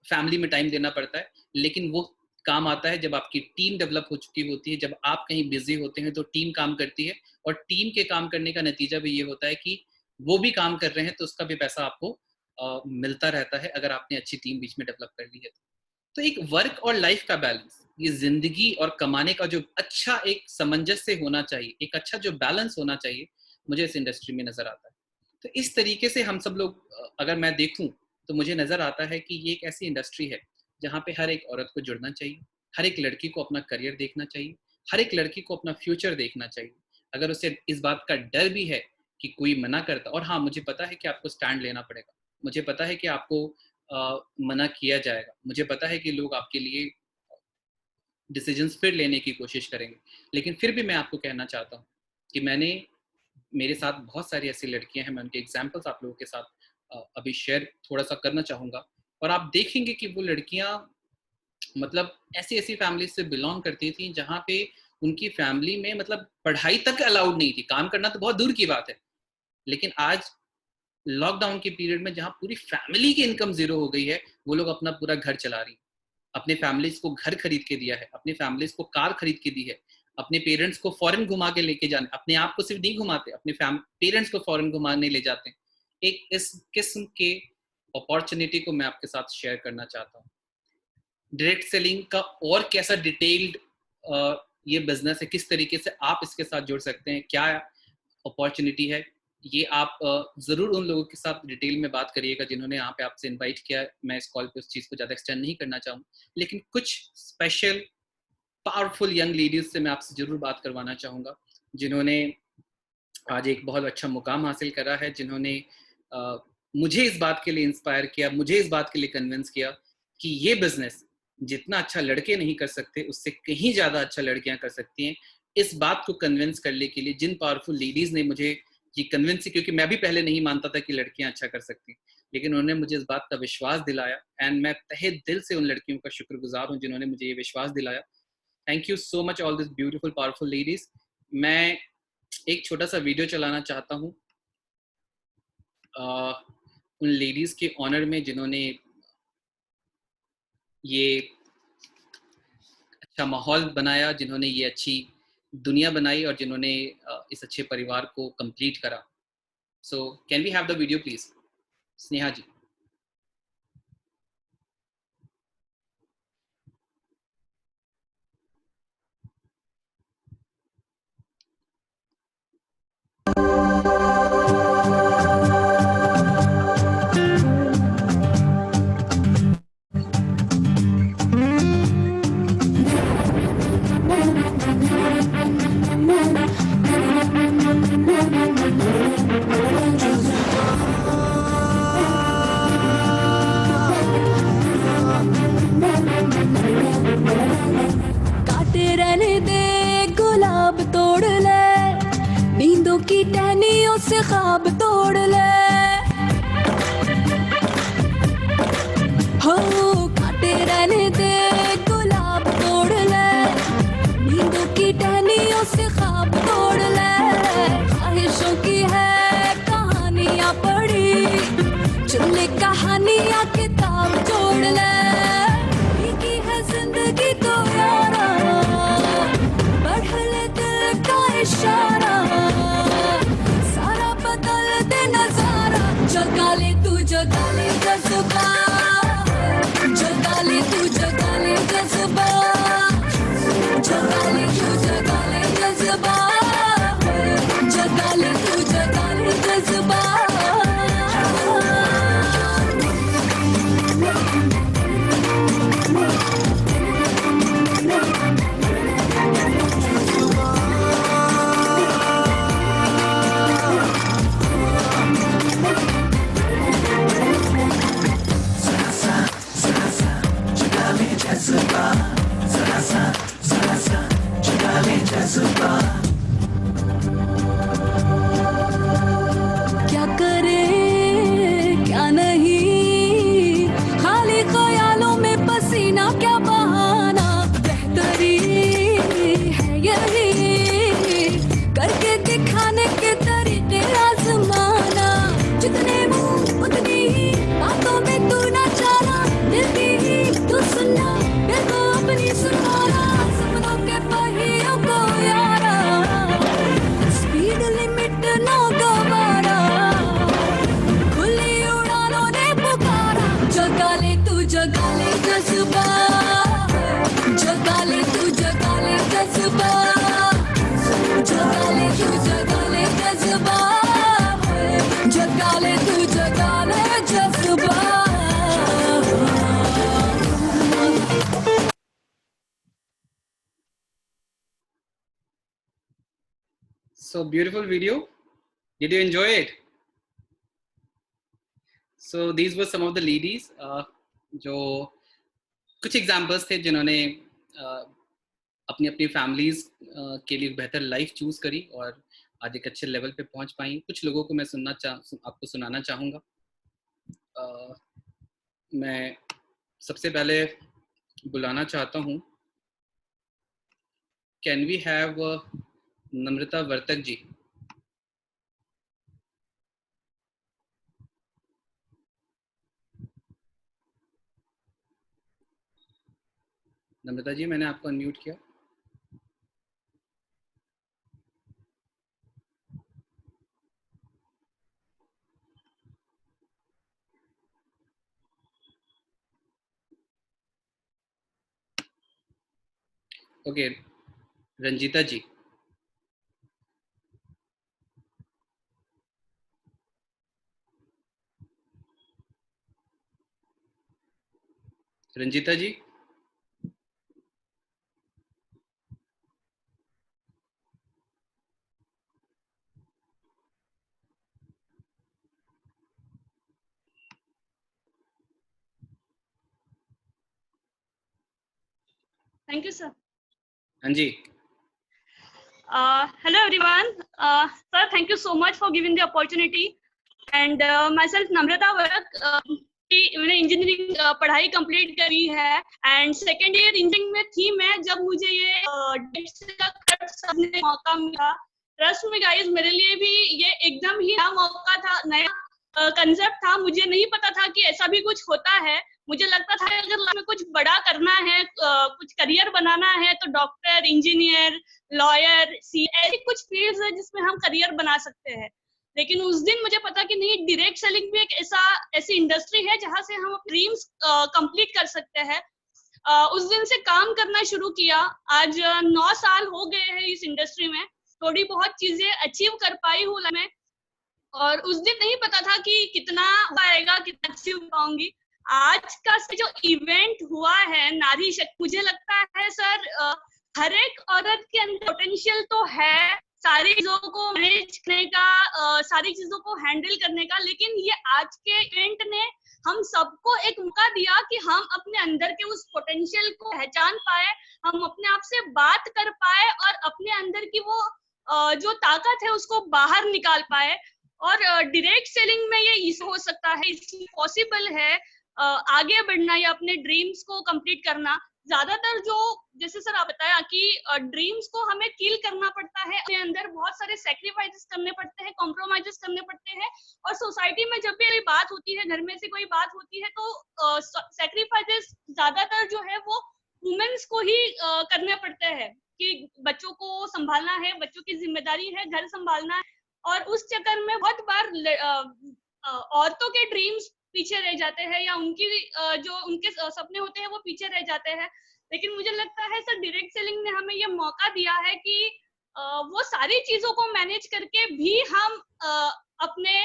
फैमिली में टाइम देना पड़ता है, लेकिन वो काम आता है जब आपकी टीम डेवलप हो चुकी होती है। जब आप कहीं बिजी होते हैं तो टीम काम करती है, और टीम के काम करने का नतीजा भी ये होता है कि वो भी काम कर रहे हैं तो उसका भी पैसा आपको मिलता रहता है, अगर आपने अच्छी टीम बीच में डेवलप कर ली है। तो एक वर्क और लाइफ का बैलेंस, ये जिंदगी और कमाने का जो अच्छा एक सामंजस्य होना चाहिए, एक अच्छा जो बैलेंस होना चाहिए, मुझे इस इंडस्ट्री में नजर आता है। तो इस तरीके से हम सब लोग, अगर मैं देखूं तो मुझे नजर आता है कि ये एक ऐसी इंडस्ट्री है जहाँ पे हर एक औरत को जुड़ना चाहिए, हर एक लड़की को अपना करियर देखना चाहिए, हर एक लड़की को अपना फ्यूचर देखना चाहिए। अगर उसे इस बात का डर भी है कि कोई मना करता, और हाँ, मुझे पता है कि आपको स्टैंड लेना पड़ेगा, मुझे पता है कि आपको मना किया जाएगा, मुझे पता है कि लोग आपके लिए डिसीजंस फिर लेने की कोशिश करेंगे, लेकिन फिर भी मैं आपको कहना चाहता हूँ कि मेरे साथ बहुत सारी ऐसी लड़कियां हैं, मैं उनके एग्जाम्पल्स आप लोगों के साथ अभी शेयर थोड़ा सा करना चाहूँगा। और आप देखेंगे कि वो लड़कियां मतलब ऐसी ऐसी फैमिली से बिलोंग करती थी जहाँ पे उनकी फैमिली में मतलब पढ़ाई तक अलाउड नहीं थी, काम करना तो बहुत दूर की बात है। लेकिन आज लॉकडाउन के पीरियड में जहाँ पूरी फैमिली की इनकम जीरो हो गई है, वो लोग अपना पूरा घर चला रही, अपने फैमिलीज को घर खरीद के दिया है, अपने फैमिलीज को कार खरीद के दी है, अपने पेरेंट्स को फॉरेन घुमा के लेके जाने, अपने आप को सिर्फ नहीं घुमाते, अपने पेरेंट्स को फॉरेन घुमाने ले जाते हैं। एक इस किस्म के अपॉर्चुनिटी को मैं आपके साथ शेयर करना चाहता हूँ। डायरेक्ट सेलिंग का और कैसा डिटेल्ड ये बिजनेस है, किस तरीके से आप इसके साथ जुड़ सकते हैं, क्या अपॉर्चुनिटी है, ये आप जरूर उन लोगों के साथ डिटेल में बात करिएगा जिन्होंने यहाँ पे आपसे इनवाइट किया। मैं इस कॉल पे उस चीज़ को ज़्यादा एक्सटेंड नहीं करना चाहूँ, लेकिन कुछ स्पेशल पावरफुल यंग लेडीज से मैं आपसे जरूर बात करवाना चाहूँगा, जिन्होंने आज एक बहुत अच्छा मुकाम हासिल करा है, जिन्होंने मुझे इस बात के लिए इंस्पायर किया, मुझे इस बात के लिए कन्विंस किया कि ये बिजनेस जितना अच्छा लड़के नहीं कर सकते, उससे कहीं ज़्यादा अच्छा लड़कियाँ कर सकती हैं। इस बात को कन्विंस करने के लिए जिन पावरफुल लेडीज़ ने मुझे ये कन्विंस, क्योंकि मैं भी पहले नहीं मानता था कि लड़कियां अच्छा कर सकती, लेकिन उन्होंने मुझे इस बात का विश्वास दिलाया, एंड मैं तहे दिल से उन लड़कियों का शुक्रगुजार हूं जिन्होंने मुझे ये विश्वास दिलाया। Thank you so much all this beautiful powerful ladies. मैं एक छोटा सा वीडियो चलाना चाहता हूँ उन लेडीज के ऑनर में जिन्होंने ये अच्छा माहौल बनाया, जिन्होंने ये अच्छी दुनिया बनाई, और जिन्होंने इस अच्छे परिवार को कंप्लीट करा। So can we have the video please? Sneha ji. की टहनियों से ख्वाब तोड़ ले, हो काटे रहने दे गुलाब तोड़ ले, नींदों की टहनियों से ख्वाब तोड़ ले, ख्वाहिशों की है कहानियां पढ़ी, चुन ले कहानियां किताब जोड़ ले, की है जिंदगी तो यारा, बढ़ ले दिल का इशारा, जगा ले तू जगा ले जज्बा, जगा ले तू जगा ले जज्बा, जगा ले तू जगा ले जज्बा, जगा ले तू जगा ले जज्बा। जगा ले जगा ले जज्बा, जगा ले तू जगा ले जज्बा, जगा ले तू जगा ले जज्बा, जगा ले तू जगा ले जज्बा. So beautiful video. Did you enjoy it? So these were some of the ladies जो कुछ एग्जाम्पल्स थे जिन्होंने अपनी अपनी फैमिलीज के लिए बेहतर लाइफ चूज करी और आज एक अच्छे लेवल पे पहुंच पाई. कुछ लोगों को मैं आपको सुनाना चाहूँगा. मैं सबसे पहले बुलाना चाहता हूँ, can we have Namrata Vartak ji. Namrata ji, मैंने आपको अनम्यूट किया. Okay, Ranjita ji. Ranjita ji. Thank you, sir. हाँ जी. Hello, everyone. Sir, thank you so much for giving the opportunity. And myself, Namrata Varak, मैंने इंजीनियरिंग पढ़ाई कंप्लीट करी है एंड सेकेंड ईयर इंजीनियरिंग में थी मैं जब मुझे ये मौका मिला. ट्रस्ट में गाइस, मेरे लिए भी ये एकदम ही नया मौका था, नया कंसेप्ट था. मुझे नहीं पता था कि ऐसा भी कुछ होता है. मुझे लगता था अगर लाइफ में कुछ बड़ा करना है, कुछ करियर बनाना है तो डॉक्टर, इंजीनियर, लॉयर, सी ऐसी कुछ फील्ड्स है जिसमें हम करियर बना सकते हैं. लेकिन उस दिन मुझे पता कि नहीं, डायरेक्ट सेलिंग भी एक ऐसी इंडस्ट्री है जहां से हम ड्रीम्स कंप्लीट कर सकते हैं. उस दिन से काम करना शुरू किया. आज 9 साल हो गए हैं इस इंडस्ट्री में. थोड़ी बहुत चीजें अचीव कर पाई हूँ मैं, और उस दिन नहीं पता था कि कितना आएगा, कितना अचीव पाऊंगी. आज का जो इवेंट हुआ है नारी शक्ति, मुझे लगता है सर हर एक औरत के अंदर पोटेंशियल तो है सारी चीजों को मैनेज करने का, सारी चीजों को हैंडल करने का. लेकिन ये आज के इवेंट ने हम सबको एक मौका दिया कि हम अपने अंदर के उस पोटेंशियल को पहचान पाए, हम अपने आप से बात कर पाए और अपने अंदर की वो जो ताकत है उसको बाहर निकाल पाए. और डायरेक्ट सेलिंग में ये हो सकता है, इसलिए पॉसिबल है आगे बढ़ना या अपने ड्रीम्स को कंप्लीट करना. ज्यादातर जो जैसे सर आप बताया कि ड्रीम्स को हमें किल करना पड़ता है, अपने अंदर बहुत सारे सैक्रिफाइसेस करने पड़ते हैं, कॉम्प्रोमाइजेस करने पड़ते हैं. और सोसाइटी में जब भी कोई बात होती है, घर में से कोई बात होती है, तो सैक्रिफाइसेस ज्यादातर जो है वो वुमेन्स को ही करने पड़ते हैं कि बच्चों को संभालना है, बच्चों की जिम्मेदारी है, घर संभालना है. और उस चक्कर में बहुत बार औरतों के ड्रीम्स पीछे रह जाते हैं या उनकी जो उनके सपने होते हैं वो पीछे रह जाते हैं. लेकिन मुझे लगता है सर डायरेक्ट सेलिंग ने हमें ये मौका दिया है कि वो सारी चीजों को मैनेज करके भी हम अपने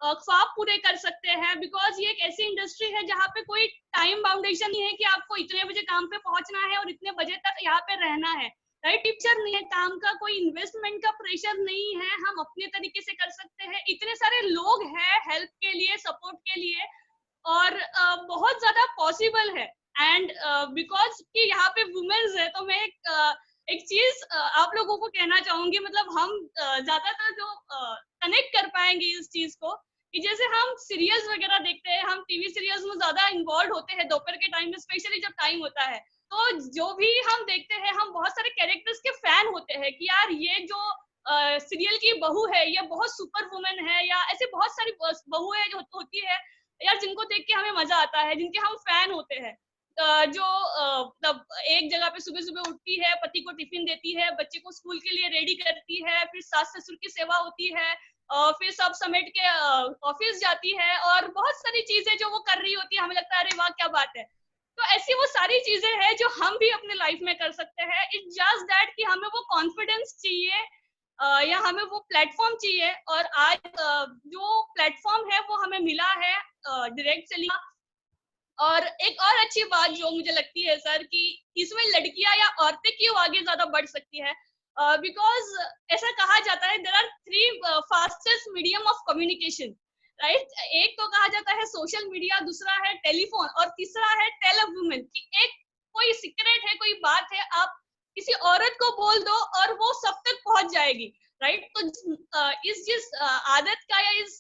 ख्वाब पूरे कर सकते हैं. बिकॉज ये एक ऐसी इंडस्ट्री है जहाँ पे कोई टाइम बाउंडेशन नहीं है कि आपको इतने बजे काम पे पहुंचना है और इतने बजे तक यहाँ पे रहना है. राइट, टीचर नहीं है, काम का कोई इन्वेस्टमेंट का प्रेशर नहीं है, हम अपने तरीके से कर सकते हैं. इतने सारे लोग हैं हेल्प के लिए, सपोर्ट के लिए, और बहुत ज्यादा पॉसिबल है. एंड बिकॉज कि यहाँ पे वुमेन्स है तो मैं एक चीज आप लोगों को कहना चाहूंगी. मतलब हम ज्यादातर जो कनेक्ट कर पाएंगे इस चीज को कि जैसे हम सीरियल्स वगैरह देखते हैं, हम टीवी सीरियल्स में ज्यादा इन्वॉल्व होते हैं दोपहर के टाइम में, स्पेशली जब टाइम होता है. तो जो भी हम देखते हैं, हम बहुत सारे कैरेक्टर्स के फैन होते हैं कि यार ये जो सीरियल की बहू है ये बहुत सुपर वुमेन है, या ऐसे बहुत सारी बहुएं जो होती है यार जिनको देख के हमें मजा आता है, जिनके हम फैन होते हैं. जो तब एक जगह पे सुबह सुबह उठती है, पति को टिफिन देती है, बच्चे को स्कूल के लिए रेडी करती है, फिर सास ससुर की सेवा होती है, फिर सब समेट के ऑफिस जाती है, और बहुत सारी चीजें जो वो कर रही होती है, हमें लगता है अरे वाह क्या बात है. तो ऐसी वो सारी चीजें हैं जो हम भी अपने लाइफ में कर सकते हैं। इट्स जस्ट दैट कि हमें वो कॉन्फिडेंस चाहिए या हमें वो प्लेटफॉर्म चाहिए। और आज जो प्लेटफॉर्म है वो हमें मिला है डायरेक्ट सेलिंग। और एक और अच्छी बात जो मुझे लगती है सर कि इसमें लड़कियां या औरतें क्यों आगे ज्यादा बढ़ सकती है, बिकॉज ऐसा कहा जाता है there are 3 fastest medium of communication, right. एक तो कहा जाता है सोशल मीडिया, दूसरा है टेलीफोन और तीसरा है टेल अ वुमन कि एक कोई सीक्रेट है, कोई बात है, आप किसी औरत को बोल दो और वो सब तक पहुंच जाएगी, राइट। तो इस जिस आदत का या इस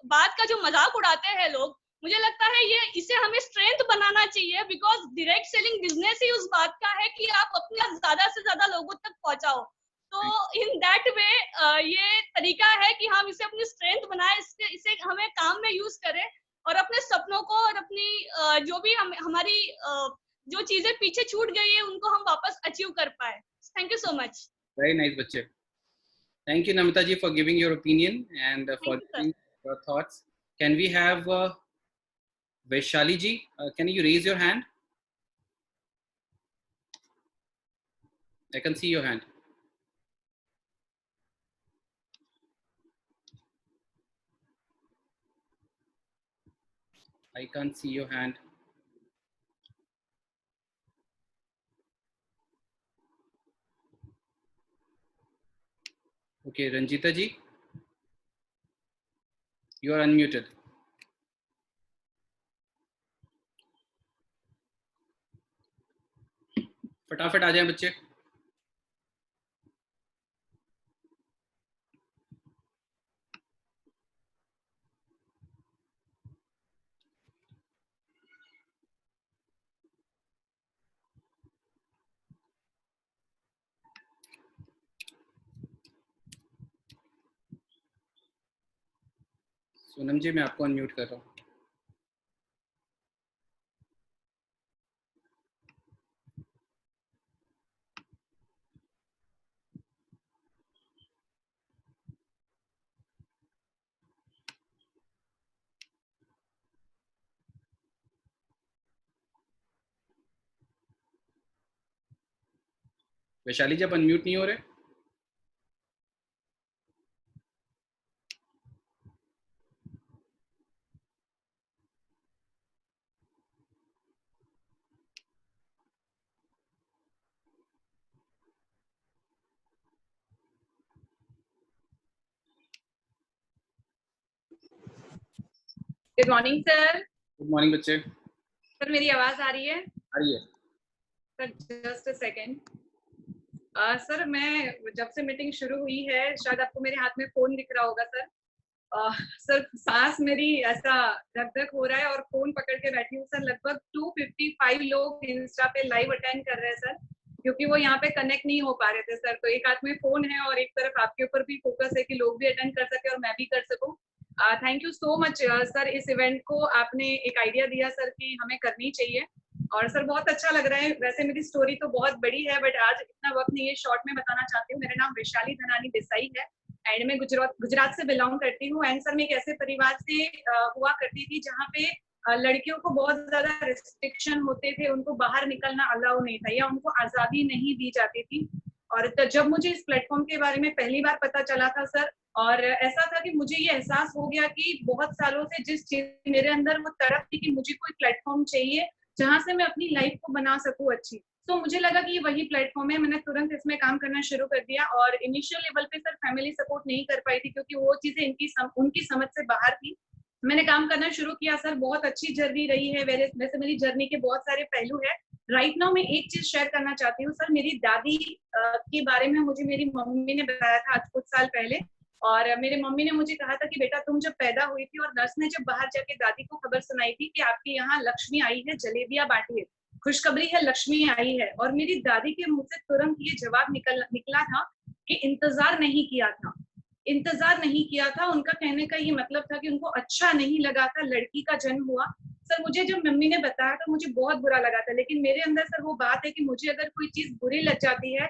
बात का जो मजाक उड़ाते हैं लोग, मुझे लगता है ये इसे हमें स्ट्रेंथ बनाना चाहिए, बिकॉज डायरेक्ट सेलिंग बिजनेस ही उस बात का है कि आप अपने ज्यादा से ज्यादा लोगों तक पहुंचाओ। तो इन दैट वे ये तरीका है कि हम इसे अपनी स्ट्रेंथ बनाए, इसे हमें काम में यूज करें और अपने सपनों को और अपनी जो भी हमारी जो चीजें पीछे छूट गई है उनको हम वापस अचीव कर पाए। Thank you so much. Very nice बच्चे, thank you Namita ji for giving your opinion and for giving your thoughts. Can we have Vaishali ji, can you raise your hand? I can see your hand. I can't see your hand. Okay, Ranjita ji, you are unmuted. फटाफट आ जाएं बच्चे। सोनम जी मैं आपको unmute कर रहा हूँ। वैशाली जी आप unmute नहीं हो रहे। Good morning sir. Good morning बच्चे। सर मेरी आवाज आ रही है? आ रही है sir just a second. Sir मैं जब से मीटिंग शुरू हुई है, शायद आपको मेरे हाथ में फोन दिख रहा होगा सर। सर सांस मेरी ऐसा धक धक हो रहा है और फोन पकड़ के बैठी हूँ सर। लगभग 255 लोग इंस्टा पे लाइव अटेंड कर रहे हैं सर, क्योंकि वो यहाँ पे कनेक्ट नहीं हो पा रहे थे सर। तो एक हाथ में फोन है और एक तरफ आपके ऊपर भी फोकस है कि लोग भी अटेंड कर सके और मैं भी कर सकूं। Thank you so much sir, इस इवेंट को आपने एक आइडिया दिया सर कि हमें करनी चाहिए और सर बहुत अच्छा लग रहा है। वैसे मेरी स्टोरी तो बहुत बड़ी है बट आज इतना वक्त नहीं है, शॉर्ट में बताना चाहती हूँ। मेरा नाम वैशाली धनानी देसाई है एंड मैं गुजरात से बिलोंग करती हूँ। एंड सर मैं एक ऐसे परिवार से हुआ करती थी जहाँ पे लड़कियों को बहुत ज्यादा रिस्ट्रिक्शन होते थे, उनको बाहर निकलना अलाउ नहीं था या उनको आजादी नहीं दी जाती थी। और जब मुझे इस प्लेटफॉर्म के बारे में पहली बार पता चला था सर, और ऐसा था कि मुझे ये एहसास हो गया कि बहुत सालों से जिस चीज मेरे अंदर वो तड़प थी कि मुझे कोई प्लेटफॉर्म चाहिए जहां से मैं अपनी लाइफ को बना सकूं अच्छी, तो मुझे लगा कि ये वही प्लेटफॉर्म है। मैंने तुरंत इसमें काम करना शुरू कर दिया और इनिशियल लेवल पे सर फैमिली सपोर्ट नहीं कर पाई थी क्योंकि वो चीजें उनकी समझ से बाहर थी। मैंने काम करना शुरू किया सर, बहुत अच्छी जर्नी रही है। वैसे मेरी जर्नी के बहुत सारे पहलू है। राइट नाउ मैं एक चीज शेयर करना चाहती हूँ सर। मेरी दादी के बारे में मुझे मेरी मम्मी ने बताया था आज कुछ साल पहले, और मेरे मम्मी ने मुझे कहा था कि बेटा तुम जब पैदा हुई थी और नर्स ने जब बाहर जाके दादी को खबर सुनाई थी कि आपके यहाँ लक्ष्मी आई है, जलेबियां बांटिए, खुशखबरी है लक्ष्मी आई है, और मेरी दादी के मुंह से तुरंत ये जवाब निकला था कि इंतजार नहीं किया था, इंतजार नहीं किया था। उनका कहने का ये मतलब था कि उनको अच्छा नहीं लगा था लड़की का जन्म हुआ। सर मुझे जब मम्मी ने बताया तो मुझे बहुत बुरा लगा था, लेकिन मेरे अंदर सर वो बात है कि मुझे अगर कोई चीज बुरी लग जाती है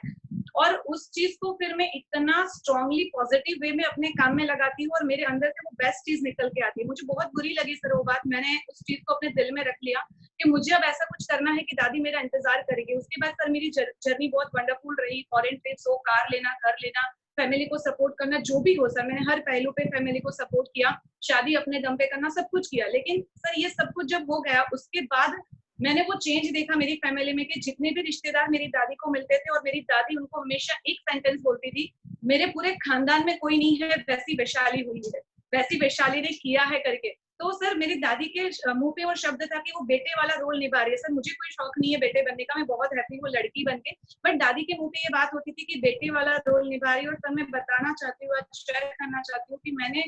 और उस चीज को फिर मैं इतना स्ट्रांगली पॉजिटिव वे में अपने काम में लगाती हूँ और मेरे अंदर से वो बेस्ट चीज निकल के आती है। मुझे बहुत बुरी लगी सर वो बात, मैंने उस चीज को अपने दिल में रख लिया कि मुझे अब ऐसा कुछ करना है कि दादी मेरा इंतजार करेगी। उसके बाद सर मेरी जर्नी बहुत वंडरफुल रही। फॉरेन ट्रिप्स हो, कार लेना, घर लेना, फैमिली को सपोर्ट करना, जो भी हो सर मैंने हर पहलू पे फैमिली को सपोर्ट किया, शादी अपने दम पे करना, सब कुछ किया। लेकिन सर ये सब कुछ जब हो गया उसके बाद मैंने वो चेंज देखा मेरी फैमिली में कि जितने भी रिश्तेदार मेरी दादी को मिलते थे और मेरी दादी उनको हमेशा एक सेंटेंस बोलती थी, मेरे पूरे खानदान में कोई नहीं है वैसी वैशाली हुई है, वैसी वैशाली ने किया है करके। तो सर मेरी दादी के मुंह पे वो शब्द था कि वो बेटे वाला रोल निभा रही है। सर मुझे कोई शौक नहीं है बेटे बनने का, मैं बहुत हैप्पी हूँ लड़की बन के, बट दादी के मुंह पे ये बात होती थी कि बेटे वाला रोल निभा रही है। और सर मैं बताना चाहती हूँ, आज शेयर करना चाहती हूँ कि मैंने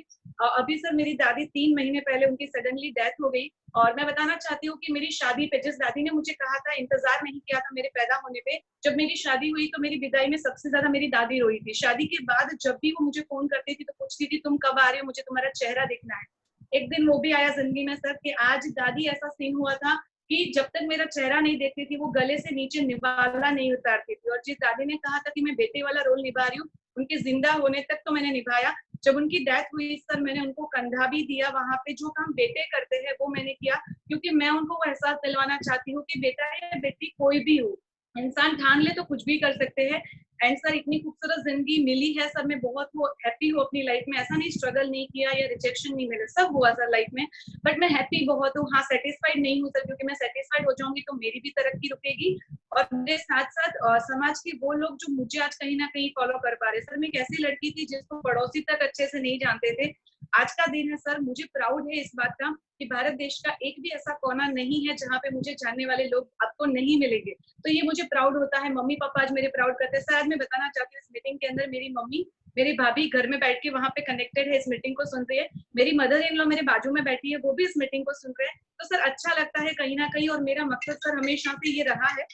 अभी सर मेरी दादी 3 महीने पहले उनकी सडनली डेथ हो गई। और मैं बताना चाहती हूँ कि मेरी शादी पे जिस दादी ने मुझे कहा था, इंतजार नहीं किया था मेरे पैदा होने पे, जब मेरी शादी हुई तो मेरी विदाई में सबसे ज्यादा मेरी दादी रोई थी। शादी के बाद जब भी वो मुझे फोन करती थी तो पूछती थी तुम कब आ रही हो, मुझे तुम्हारा चेहरा देखना है। एक दिन वो भी आया जिंदगी में सर कि आज दादी ऐसा सीन हुआ था कि जब तक मेरा चेहरा नहीं देखती थी वो गले से नीचे निवाला नहीं उतारती थी। और जिस दादी ने कहा था कि मैं बेटे वाला रोल निभा रही हूँ, उनके जिंदा होने तक तो मैंने निभाया। जब उनकी डेथ हुई सर मैंने उनको कंधा भी दिया, वहां पे जो काम बेटे करते हैं वो मैंने किया, क्योंकि मैं उनको वो एहसास दिलवाना चाहती हूँ कि बेटा या बेटी कोई भी हो, इंसान ठान ले तो कुछ भी कर सकते हैं। एंड सर इतनी खूबसूरत जिंदगी मिली है सर, मैं बहुत हैप्पी हूँ अपनी लाइफ में। ऐसा नहीं स्ट्रगल नहीं किया या रिजेक्शन नहीं मिला, सब हुआ सर लाइफ में, बट मैं हैप्पी बहुत हूँ। हाँ सेटिस्फाइड नहीं हूँ सर, क्योंकि मैं सेटिस्फाइड हो जाऊंगी तो मेरी भी तरक्की रुकेगी और मेरे साथ साथ समाज के वो लोग जो मुझे आज कहीं ना कहीं फॉलो कर पा रहे। सर मैं एक ऐसी लड़की थी जिसको पड़ोसी तक अच्छे से नहीं जानते थे, आज का दिन है सर, मुझे प्राउड है इस बात का कि भारत देश का एक भी ऐसा कोना नहीं है जहाँ पे मुझे जानने वाले लोग आपको नहीं मिलेंगे। तो ये मुझे प्राउड होता है, मम्मी पापा आज मेरे प्राउड करते हैं। सर आज मैं बताना चाहती हूँ इस मीटिंग के अंदर मेरी मम्मी मेरी भाभी घर में बैठ के वहां पे कनेक्टेड है, इस मीटिंग को सुन रही है। मेरी मदर इन लॉ मेरे बाजू में बैठी है, वो भी इस मीटिंग को सुन रहे हैं। तो सर अच्छा लगता है कहीं ना कहीं, और मेरा मकसद सर हमेशा से ये रहा है।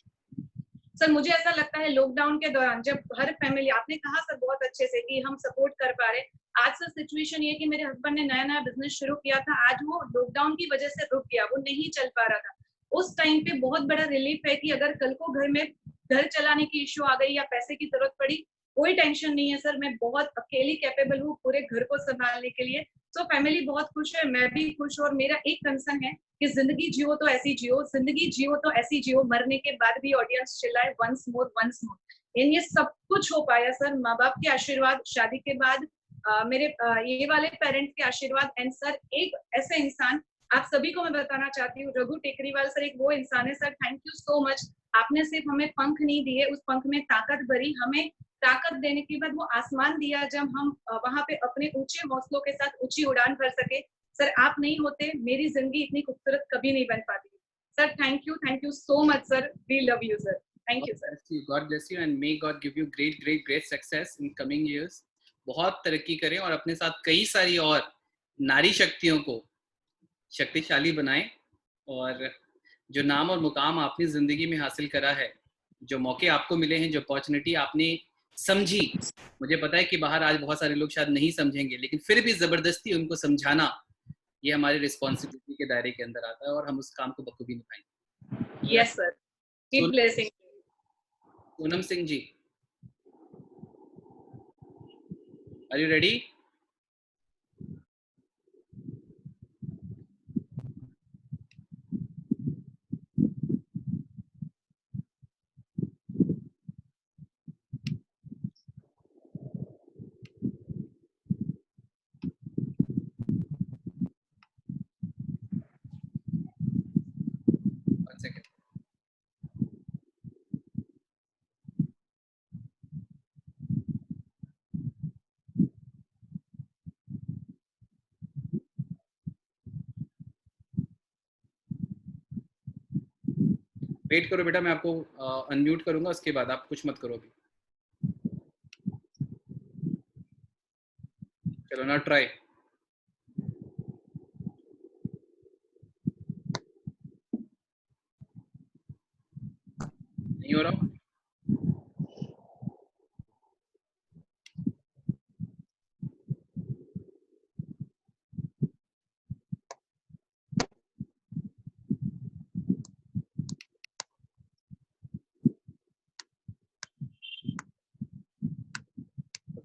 सर मुझे ऐसा लगता है लॉकडाउन के दौरान जब हर फैमिली, आपने कहा सर बहुत अच्छे से कि हम सपोर्ट कर पा रहे, आज सर सिचुएशन ये कि मेरे हस्बैंड ने नया नया बिजनेस शुरू किया था, आज वो लॉकडाउन की वजह से रुक गया, वो नहीं चल पा रहा था। उस टाइम पे बहुत बड़ा रिलीफ है कि अगर कल को घर में घर चलाने की इश्यू आ गई या पैसे की जरूरत पड़ी, कोई टेंशन नहीं है सर, मैं बहुत अकेली कैपेबल हूँ पूरे घर को संभालने के लिए। तो फैमिली बहुत खुश है, मैं भी खुश हूँ। और मेरा एक कंसर्न है कि जिंदगी जियो तो ऐसी जियो, जिंदगी जियो तो ऐसी जियो, मरने के बाद भी ऑडियंस चिल्लाए वंस मोर वंस मोर। इन ये सब कुछ हो पाया सर माँ बाप के आशीर्वाद, शादी के बाद मेरे ये वाले पेरेंट्स के आशीर्वाद। एंड सर एक ऐसे इंसान, आप सभी को मैं बताना चाहती हूँ, रघु टेकरीवाल सर एक वो इंसान है sir, thank you so much. आपने सिर्फ हमें पंख नहीं दिए, उस पंख में ताकत भरी, हमें ताकत देने के बाद वो आसमान दिया जब हम वहां पे अपने ऊंचे हौसलों के साथ ऊंची उड़ान भर सके। सर आप नहीं होते मेरी जिंदगी इतनी खूबसूरत कभी नहीं बन पाती। Sir thank you so much sir, we love you sir, thank you sir. God bless you and may God give you great success in coming years. बहुत तरक्की करें और अपने साथ कई सारी और नारी शक्तियों को शक्तिशाली बनाएं, और जो नाम और मुकाम आपने जिंदगी में हासिल करा है, जो मौके आपको मिले हैं, जो अपॉर्चुनिटी आपने समझी, मुझे पता है कि बाहर आज बहुत सारे लोग शायद नहीं समझेंगे, लेकिन फिर भी जबरदस्ती उनको समझाना ये हमारी रिस्पॉन्सिबिलिटी के दायरे के अंदर आता है और हम उस काम को बखूबी निभाएंगे। Yes sir, keep blessing. Poonam Singh ji, are you ready? Wait करो बेटा, मैं आपको अनम्यूट करूंगा, उसके बाद आप कुछ मत करो अभी। चलो ना, ट्राई। नहीं हो रहा?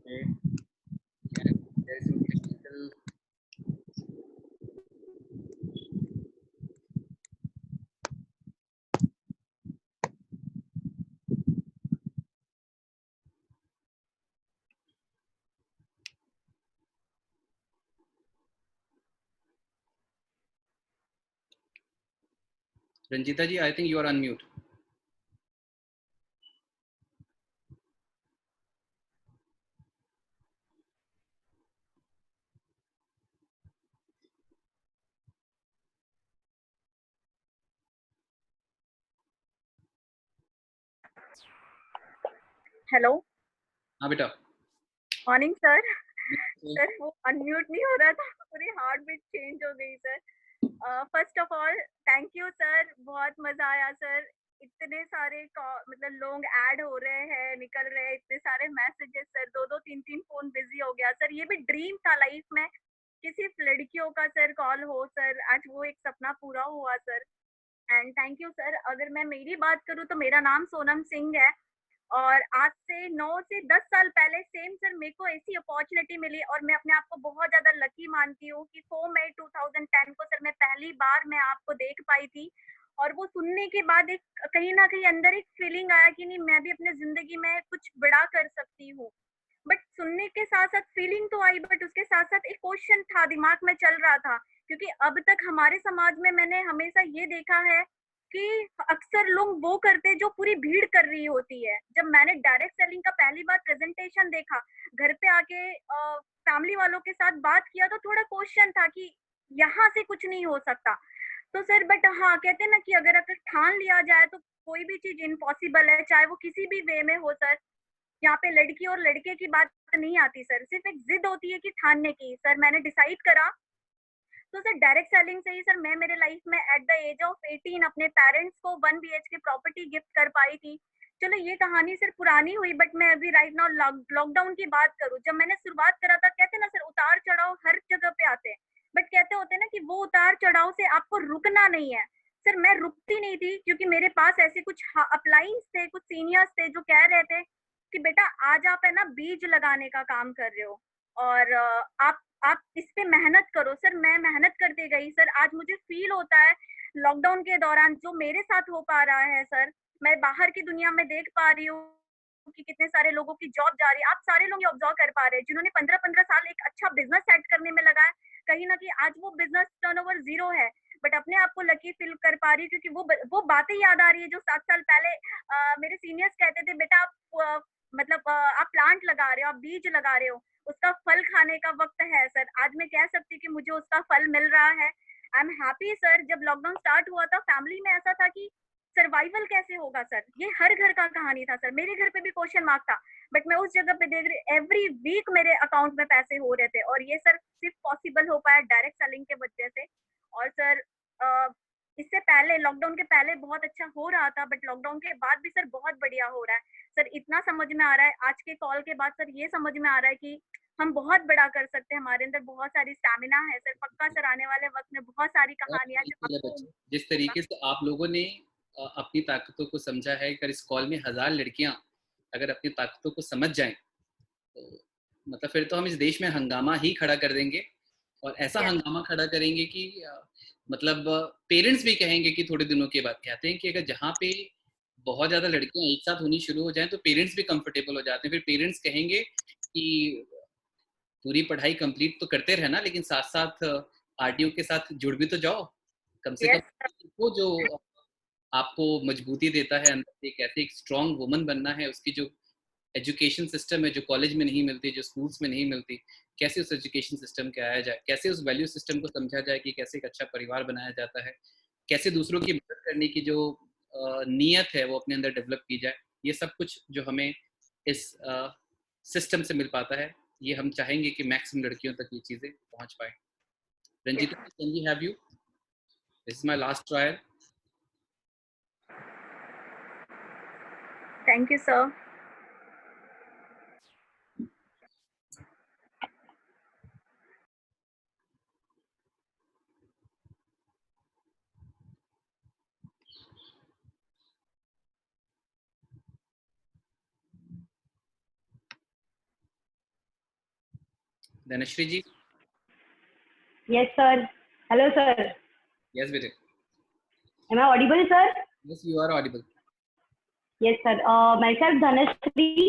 Okay. There is some technical Ranjita ji, I think you are unmute. Hello. हाँ बेटा. Morning sir. सर वो अनम्यूट नहीं हो रहा था, पूरी हार्ट बीट चेंज हो गई sir. First of all thank you sir, बहुत मजा आया सर. इतने सारे मतलब लोग ऐड हो रहे हैं, निकल रहे हैं, इतने सारे मैसेजेस सर, 2-2 3-3 फोन बिजी हो गया सर. ये भी ड्रीम था लाइफ में कि सिर्फ लड़कियों का सर कॉल हो सर. आज वो एक सपना पूरा हुआ sir. And thank you sir. अगर मैं मेरी बात करूँ तो मेरा नाम सोनम सिंह है और आज से 9 से 10 साल पहले सेम सर मेरे को ऐसी अपॉर्चुनिटी मिली और मैं अपने आप को बहुत ज्यादा लकी मानती हूँ कि 4 मई 2010 को सर मैं पहली बार मैं आपको देख पाई थी. और वो सुनने के बाद एक कहीं ना कहीं अंदर एक फीलिंग आया कि नहीं, मैं भी अपने जिंदगी में कुछ बड़ा कर सकती हूँ. बट सुनने के साथ साथ फीलिंग तो आई, बट उसके साथ साथ एक क्वेश्चन था दिमाग में चल रहा था, क्योंकि अब तक हमारे समाज में मैंने हमेशा ये देखा है कि अक्सर लोग वो करते जो पूरी भीड़ कर रही होती है. जब मैंने डायरेक्ट सेलिंग का पहली बार प्रेजेंटेशन देखा, घर पे आके फैमिली वालों के साथ बात किया तो थोड़ा क्वेश्चन था कि यहाँ से कुछ नहीं हो सकता. तो सर बट हाँ, कहते हैं ना कि अगर ठान लिया जाए तो कोई भी चीज इम्पॉसिबल है, चाहे वो किसी भी वे में हो सर. यहाँ पे लड़की और लड़के की बात नहीं आती सर, सिर्फ एक जिद होती है कि ठानने की. सर मैंने डिसाइड करा तो सर डायरेक्ट सेलिंग से ही सर मैं मेरे लाइफ में एट द एज ऑफ 18 अपने पेरेंट्स को 1 BHK प्रॉपर्टी गिफ्ट कर पाई थी. चलो ये कहानी सर पुरानी हुई, बट मैं अभी राइट नाउ लॉकडाउन की बात करूँ. जब मैंने शुरुआत करा था, कहते ना सर उतार चढ़ाव हर जगह पे आते हैं, बट कहते होते ना कि वो उतार चढ़ाव से आपको रुकना नहीं है. सर मैं रुकती नहीं थी, क्योंकि मेरे पास ऐसे कुछ अपलाइंस थे, कुछ सीनियर्स थे जो कह रहे थे कि बेटा आज आप है ना बीज लगाने का काम कर रहे हो और आप इस पे मेहनत करो. सर मैं मेहनत करते गई सर. आज मुझे फील होता है लॉकडाउन के दौरान जो मेरे साथ हो पा रहा है सर, मैं बाहर की दुनिया में देख पा रही हूँ कि कितने सारे लोगों की जॉब जा रही है. आप सारे लोग ऑब्जर्व कर पा रहे हैं जिन्होंने 15-15 साल एक अच्छा बिजनेस सेट करने में लगाया, कहीं ना कहीं आज वो बिजनेस टर्नओवर 0 है, बट अपने आप को लकी फील कर पा रही हूँ क्योंकि वो बातें याद आ रही है जो 7 साल पहले मेरे सीनियर्स कहते थे, बेटा आप मतलब आप प्लांट लगा रहे हो, आप बीज लगा रहे हो, उसका फल खाने का वक्त है. सर आज मैं कह सकती हूँ कि मुझे उसका फल मिल रहा है. I am happy sir. जब लॉकडाउन स्टार्ट हुआ था फैमिली में ऐसा था कि सर्वाइवल कैसे होगा सर, ये हर घर का कहानी था सर. मेरे घर पे भी क्वेश्चन मार्क था, बट मैं उस जगह पे देख रही एवरी वीक मेरे अकाउंट में पैसे हो रहे थे और ये सर सिर्फ पॉसिबल हो पाया डायरेक्ट सेलिंग के वजह से. और सर इससे पहले लॉकडाउन के पहले बहुत अच्छा हो रहा था, बट लॉकडाउन के बाद भी सर बहुत बढ़िया हो रहा है सर. इतना समझ में आ रहा है आज के कॉल के बाद सर, ये समझ में आ रहा है कि हम बहुत बड़ा कर सकते हैं. हमारे अंदर बहुत सारी स्टैमिना है सर. पक्का सर आने वाले वक्त में बहुत सारी कहानियां जिस तरीके से आप लोगों ने अपनी ताकतों को समझा है, अगर इस कॉल में 1000 लड़कियां अगर अपनी ताकतों को समझ जाएं तो मतलब फिर तो हम इस देश में हंगामा ही खड़ा कर देंगे. और ऐसा हंगामा खड़ा करेंगे कि मतलब पेरेंट्स भी कहेंगे कि थोड़े दिनों के बाद कहते हैं कि अगर जहाँ पे बहुत ज्यादा लड़कियां एक साथ होनी शुरू हो जाएं तो पेरेंट्स भी कंफर्टेबल हो जाते हैं. फिर पेरेंट्स कहेंगे कि पूरी पढ़ाई कंप्लीट तो करते रहना, लेकिन साथ साथ आरटीओ के साथ जुड़ भी तो जाओ. कम से कम वो जो आपको मजबूती देता है अंदर से, कैसे एक स्ट्रॉन्ग वुमन बनना है, उसकी जो एजुकेशन सिस्टम है जो कॉलेज में नहीं मिलती, जो स्कूल्स में नहीं मिलती, कैसे उस एजुकेशन सिस्टम के आया जाए, कैसे उस वैल्यू सिस्टम को समझा जाए कि कैसे एक अच्छा परिवार बनाया जाता है, कैसे दूसरों की मदद करने की जो नीयत है वो अपने अंदर डेवलप की जाए. ये सब कुछ जो हमें इस सिस्टम से मिल पाता है, ये हम चाहेंगे कि मैक्सिमम लड़कियों तक ये चीज़ें पहुंच पाए. Ranjita, can we have you? This is my last trial. Thank you sir. Dhanashree ji. Yes sir. Hello sir. Yes बेटे. Am I audible sir? Yes, you are audible. Yes sir. Myself Dhanashree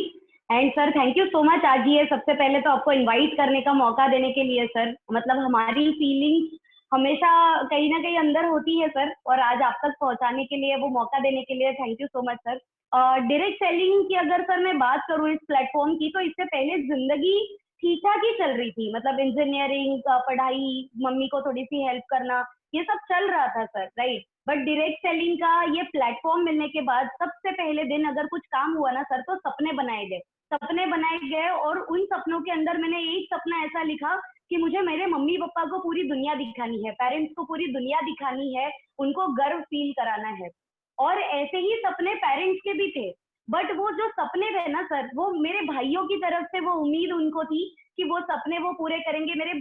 and sir thank you so much आज ये सबसे पहले तो आपको invite करने का मौका देने के लिए सर. मतलब हमारी फीलिंग्स हमेशा कहीं ना कहीं अंदर होती है सर, और आज आप तक पहुंचाने के लिए, वो मौका देने के लिए thank you so much sir. Direct selling की अगर सर मैं बात करूँ इस प्लेटफॉर्म की, तो इससे पहले जिंदगी ठीक ठाक ही चल रही थी, मतलब इंजीनियरिंग का पढ़ाई, मम्मी को थोड़ी सी हेल्प करना, ये सब चल रहा था sir, right. But direct selling का ये प्लेटफॉर्म मिलने के बाद सबसे पहले दिन अगर कुछ काम हुआ ना सर, तो सपने बनाए गए, सपने बनाए गए, और उन सपनों के अंदर मैंने एक सपना ऐसा लिखा कि मुझे मेरे मम्मी पापा को पूरी दुनिया दिखानी है, पेरेंट्स को पूरी दुनिया दिखानी है, उनको गर्व फील कराना है। और ऐसे ही सपने पेरेंट्स के भी थे, बट वो जो सपने थे ना सर, वो मेरे भाइयों की तरफ से वो उम्मीद उनको थी कि वो सपने वो पूरे करेंगे, मेरे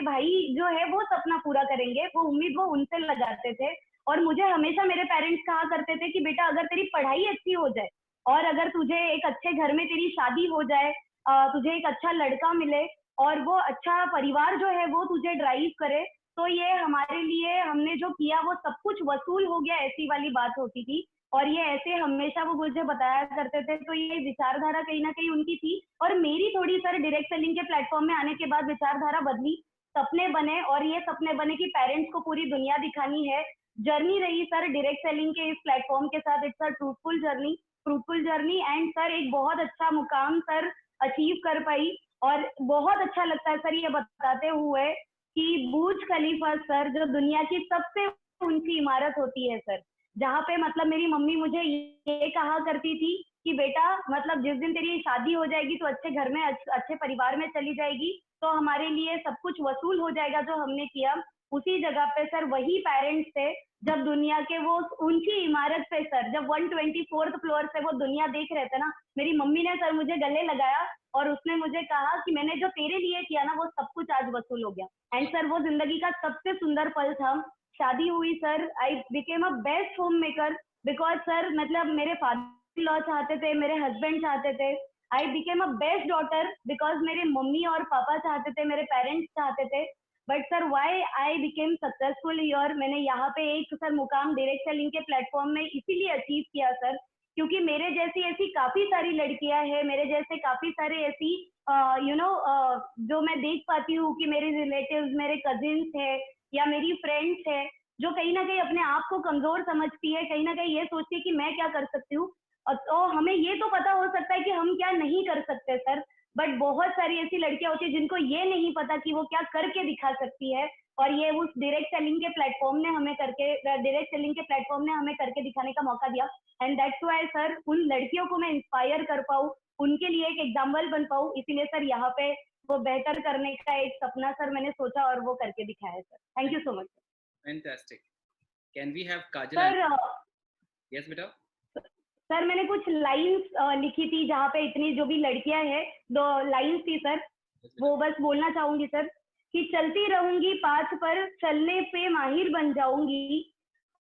भाई जो है वो सपना पूरा करेंगे, वो उम्मीद वो उनसे लगाते थे। और मुझे हमेशा मेरे पेरेंट्स कहा करते थे कि बेटा अगर तेरी पढ़ाई अच्छी हो जाए, और अगर तुझे एक अच्छे घर में तेरी शादी हो जाए, तुझे एक अच्छा लड़का मिले, और वो अच्छा परिवार जो है वो तुझे ड्राइव करे, तो ये हमारे लिए हमने जो किया वो सब कुछ वसूल हो गया, ऐसी वाली बात होती थी। और ये ऐसे हमेशा वो मुझे बताया करते थे, तो ये विचारधारा कहीं ना कहीं उनकी थी। और मेरी थोड़ी सर डायरेक्ट सेलिंग के प्लेटफॉर्म में आने के बाद विचारधारा बदली, सपने बने, और ये सपने बने कि पेरेंट्स को पूरी दुनिया दिखानी है। जर्नी रही सर डायरेक्ट सेलिंग के इस प्लेटफॉर्म के साथ, it's a fruitful journey, and sir एक बहुत अच्छा मुकाम सर अचीव कर पाई। और बहुत अच्छा लगता है सर ये बताते हुए कि बुर्ज खलीफा सर जो दुनिया की सबसे ऊंची इमारत होती है सर, जहाँ पे मतलब मेरी मम्मी मुझे ये कहा करती थी कि बेटा मतलब जिस दिन तेरी शादी हो जाएगी तो अच्छे घर में अच्छे परिवार में चली जाएगी, तो हमारे लिए सब कुछ वसूल हो जाएगा जो हमने किया। उसी जगह पे सर वही पेरेंट्स थे जब दुनिया के वो ऊंची इमारत पे सर, जब 124th फ्लोर से वो दुनिया देख रहे थे ना, मेरी मम्मी ने सर मुझे गले लगाया और उसने मुझे कहा कि मैंने जो तेरे लिए किया ना वो सब कुछ आज वसूल हो गया। एंड सर वो जिंदगी का सबसे सुंदर पल था। शादी हुई sir, I became a best home maker, because sir मतलब मेरे फादर लॉ चाहते थे, मेरे हस्बैंड चाहते थे। I became a best daughter because मेरे मम्मी और पापा चाहते थे, मेरे पेरेंट्स चाहते थे। But sir why I became successful year, मैंने यहाँ पे एक सर मुकाम डायरेक्ट सेलिंग के प्लेटफॉर्म में इसीलिए अचीव किया सर, क्योंकि मेरे जैसी ऐसी काफी सारी लड़कियां हैं, मेरे जैसे काफी सारे ऐसी जो मैं देख पाती हूँ कि मेरे रिलेटिव्स, मेरे कजिन्स है या मेरी फ्रेंड्स है, जो कहीं ना कहीं अपने आप को कमजोर समझती है, कहीं ना कहीं ये सोचती है कि मैं क्या कर सकती हूँ। तो हमें ये तो पता हो सकता है कि हम क्या नहीं कर सकते सर, बट बहुत सारी ऐसी लड़कियां होती है जिनको ये नहीं पता कि वो क्या करके दिखा सकती है। और ये उस डायरेक्ट सेलिंग के प्लेटफॉर्म ने हमें करके दिखाने का मौका दिया। एंड दैट्स व्हाई सर उन लड़कियों को मैं इंस्पायर कर पाऊँ, उनके लिए एक एग्जाम्पल बन पाऊँ, इसीलिए सर यहाँ पे वो बेहतर करने का एक सपना सर मैंने सोचा और वो करके दिखाया sir. Thank you so much. Fantastic. Can we have Kajal? Sir Yes, बेटा. सर मैंने कुछ लाइंस लिखी थी जहाँ पे इतनी जो भी लड़कियां हैं, 2 लाइंस थी सर, वो बस बोलना चाहूंगी सर कि चलती रहूंगी पाथ पर, चलने पे माहिर बन जाऊंगी,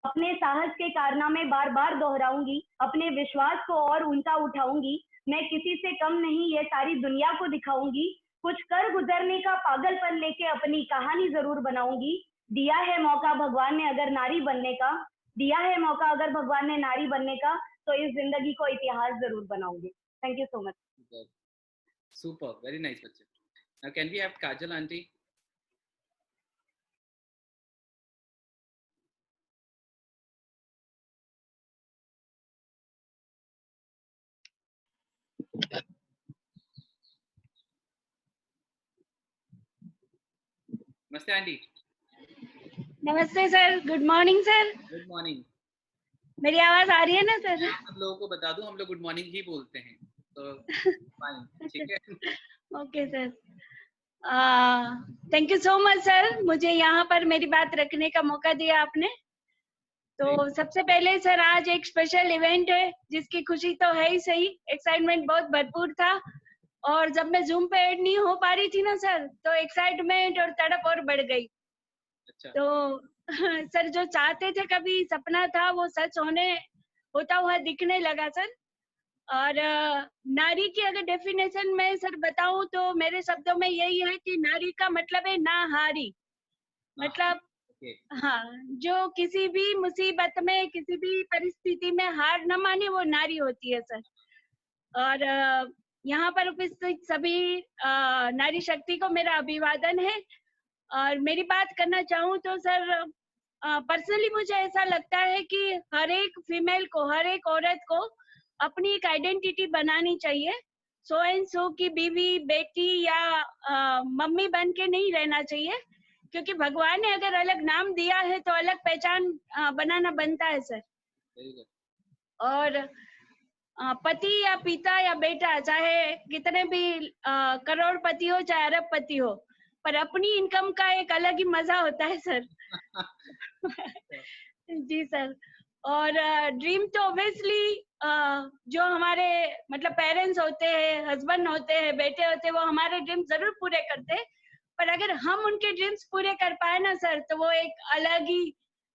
अपने साहस के कारनामे बार बार दोहराऊंगी, अपने विश्वास को और ऊंचा उठाऊंगी, मैं किसी से कम नहीं ये सारी दुनिया को दिखाऊंगी, कुछ कर गुजरने का पागलपन लेके अपनी कहानी जरूर बनाऊंगी, दिया है मौका भगवान ने अगर नारी बनने का, दिया है मौका अगर भगवान ने नारी बनने का, तो इस जिंदगी को इतिहास जरूर बनाऊंगी। Thank you so much. Super, very nice बच्चे. Now can we have Kajal aunty? नमस्ते आंटी. नमस्ते sir, good morning sir. Good morning. मेरी आवाज आ रही है ना सर? आप लोगों को बता दूं हम लोग गुड मॉर्निंग ही बोलते हैं, तो फाइन, ठीक है. Okay sir, thank you so much sir, मुझे यहाँ पर मेरी बात रखने का मौका दिया आपने। तो सबसे पहले सर आज एक स्पेशल इवेंट है जिसकी खुशी तो है ही सही, एक्साइटमेंट बहुत भरपूर था, और जब मैं जूम पे ऐड नहीं हो पा रही थी ना सर, तो एक्साइटमेंट और तड़प और बढ़ गई। अच्छा. तो सर जो चाहते थे कभी सपना था वो सच होता हुआ दिखने लगा सर। और नारी की अगर डेफिनेशन में सर बताऊं तो मेरे शब्दों में यही है कि नारी का मतलब है ना हारी, मतलब हाँ, जो किसी भी मुसीबत में किसी भी परिस्थिति में हार न माने वो नारी होती है सर। और यहाँ पर उपस्थित सभी नारी शक्ति को मेरा अभिवादन है। और मेरी बात करना चाहूँ तो सर पर्सनली मुझे ऐसा लगता है कि हर एक फीमेल को, हर एक औरत को अपनी एक आइडेंटिटी बनानी चाहिए। सो एंड सो की बीवी, बेटी या मम्मी बन के नहीं रहना चाहिए, क्योंकि भगवान ने अगर अलग नाम दिया है तो अलग पहचान बनाना बनता है सर। और पति या पिता या बेटा, चाहे कितने भी करोड़पति हो चाहे अरबपति हो, पर अपनी इनकम का एक अलग ही मजा होता है सर। जी सर। और ड्रीम तो ऑब्वियसली जो हमारे मतलब पेरेंट्स होते हैं, हस्बैंड होते हैं, बेटे होते हैं, वो हमारे ड्रीम जरूर पूरे करते हैं, पर अगर हम उनके ड्रीम्स पूरे कर पाए ना सर, तो वो एक अलग ही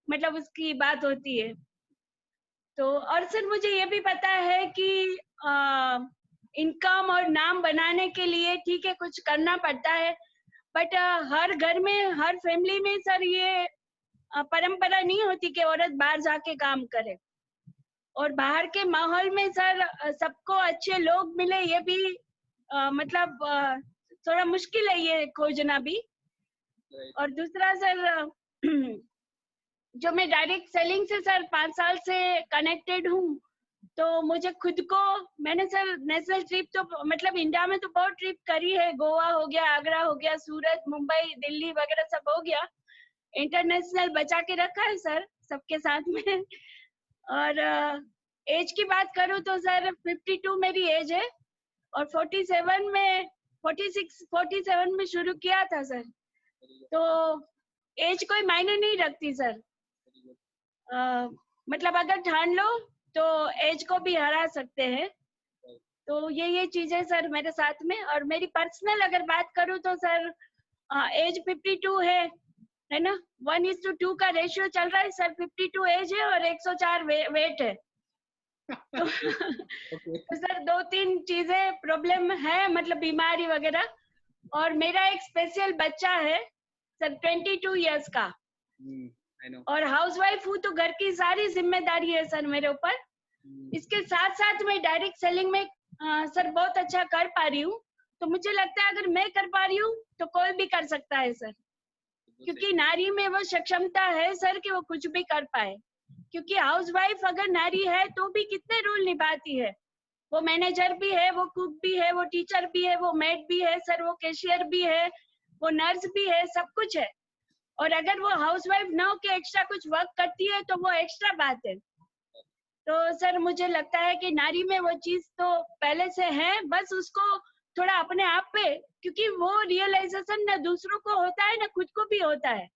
मतलब उसकी बात होती है। तो और सर मुझे ये भी पता है कि इनकम और नाम बनाने के लिए ठीक है कुछ करना पड़ता है, बट हर घर में, हर फैमिली में सर ये परंपरा नहीं होती कि औरत बाहर जाके काम करे। और बाहर के माहौल में सर सबको अच्छे लोग मिले, ये भी मतलब थोड़ा मुश्किल है ये खोजना भी। और दूसरा सर जो मैं डायरेक्ट सेलिंग से सर 5 साल से कनेक्टेड हूँ, तो मुझे खुद को, मैंने सर नेशनल ट्रिप तो मतलब इंडिया में तो बहुत ट्रिप करी है, गोवा हो गया, आगरा हो गया, सूरत, मुंबई, दिल्ली वगैरह सब हो गया। इंटरनेशनल बचा के रखा है सर सबके साथ में। और एज की बात करूँ तो सर 52 मेरी एज है और 47 में 47 में शुरू किया था सर। तो एज कोई मायने नहीं रखती सर। मतलब अगर ठान लो तो एज को भी हरा सकते हैं। तो ये चीजें सर मेरे साथ में। और मेरी पर्सनल अगर बात करूँ तो सर एज 52 है ना, 1:2 का रेशियो चल रहा है सर। 52 एज है और 104 वेट है। तो, तो सर 2-3 चीजें प्रॉब्लम है, मतलब बीमारी वगैरह। और मेरा एक स्पेशल बच्चा है सर 22 इयर्स का। और हाउसवाइफ हूँ तो घर की सारी जिम्मेदारी है सर मेरे ऊपर। इसके साथ साथ मैं डायरेक्ट सेलिंग में सर बहुत अच्छा कर पा रही हूँ। तो मुझे लगता है अगर मैं कर पा रही हूँ तो कोई भी कर सकता है सर, क्योंकि नारी में वो सक्षमता है सर कि वो कुछ भी कर पाए। क्योंकि हाउसवाइफ अगर नारी है तो भी कितने रोल निभाती है। वो मैनेजर भी है, वो कुक भी है, वो टीचर भी है, वो मेड भी है सर, वो कैशियर भी है, वो नर्स भी है, सब कुछ है। और अगर वो हाउसवाइफ ना हो के एक्स्ट्रा कुछ वर्क करती है तो वो एक्स्ट्रा बात है। तो सर मुझे लगता है कि नारी में वो चीज तो पहले से है, बस उसको थोड़ा अपने आप पे, क्योंकि वो रियलाइजेशन ना दूसरों को होता है ना खुद को भी होता है।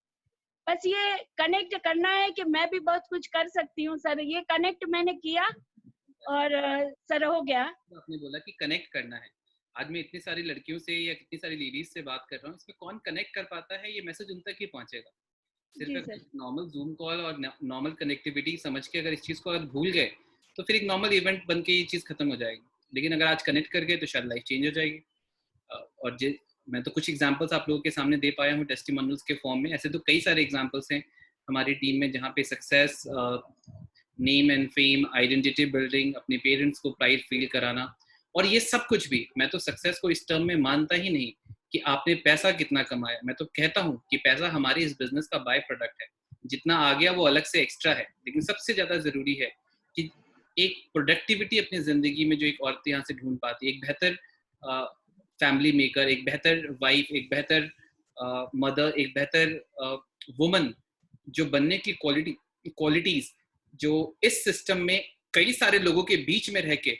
बस ये कनेक्ट करना है कि मैं भी बहुत कुछ कर सकती हूँ सर। ये कनेक्ट मैंने किया और सर हो गया। आपने बोला कि कनेक्ट करना है। आज मैं इतनी सारी लड़कियों से या कितनी सारी लेडीज से बात कर रहा हूँ, इसमें कौन कनेक्ट कर पाता है, ये मैसेज उन तक ही पहुंचेगा। सिर्फ नॉर्मल जूम कॉल और नॉर्मल कनेक्टिविटी समझ के अगर इस चीज़ को अगर भूल गए तो फिर एक नॉर्मल इवेंट बन के ये चीज़ खत्म हो जाएगी। लेकिन अगर आज कनेक्ट कर गए तो शायद लाइफ चेंज हो जाएगी। और मैं तो कुछ एग्जांपल्स आप लोगों के सामने दे पाया हूँ टेस्टिमोनियल्स के फॉर्म में। ऐसे तो कई सारे एग्जांपल्स हैं हमारी टीम में जहाँ पे success, name and fame, identity building, अपने पेरेंट्स को प्राइड फील कराना, और ये सब कुछ भी। मैं तो सक्सेस को इस टर्म में मानता ही नहीं कि आपने पैसा कितना कमाया। मैं तो कहता हूँ कि पैसा हमारे इस बिजनेस का बाय प्रोडक्ट है। जितना आ गया वो अलग से एक्स्ट्रा है, लेकिन सबसे ज्यादा जरूरी है कि एक प्रोडक्टिविटी अपनी जिंदगी में जो एक औरत यहाँ से ढूंढ पाती है, एक बेहतर फैमिली मेकर, एक बेहतर वाइफ, एक बेहतर मदर, एक बेहतर वुमन, जो बनने की क्वालिटीज जो इस सिस्टम में कई सारे लोगों के बीच में रह के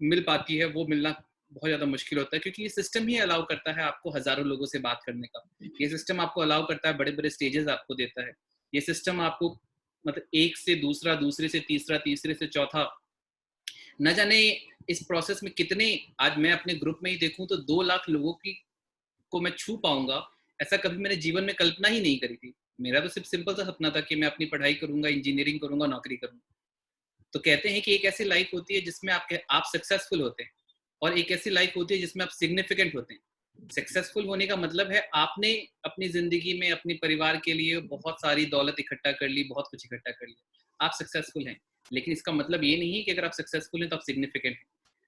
मिल पाती है, वो मिलना बहुत ज्यादा मुश्किल होता है। क्योंकि ये सिस्टम ही अलाउ करता है आपको हजारों लोगों से बात करने का। ये सिस्टम आपको अलाउ करता है, बड़े बड़े स्टेजेस आपको देता है। ये सिस्टम आपको मतलब एक से दूसरा, दूसरे से तीसरा, तीसरे से चौथा, न जाने इस प्रोसेस में कितने, आज मैं अपने ग्रुप में ही देखूं तो 2 लाख लोगों को मैं छू पाऊंगा, ऐसा कभी मैंने जीवन में कल्पना ही नहीं करी थी। मेरा तो सिर्फ सिंपल सा सपना था कि मैं अपनी पढ़ाई करूंगा, इंजीनियरिंग करूंगा, नौकरी करूंगा। तो कहते हैं कि एक ऐसी लाइफ होती है जिसमें आप सक्सेसफुल होते हैं, और एक ऐसी लाइफ होती है जिसमें आप सिग्निफिकेंट होते हैं। सक्सेसफुल होने का मतलब है आपने अपनी जिंदगी में अपने परिवार के लिए बहुत सारी दौलत इकट्ठा कर ली, बहुत कुछ इकट्ठा कर लिया, आप सक्सेसफुल हैं। लेकिन इसका मतलब ये नहीं है कि अगर आप सक्सेसफुल हैं तो आप सिग्निफिकेंट हैं।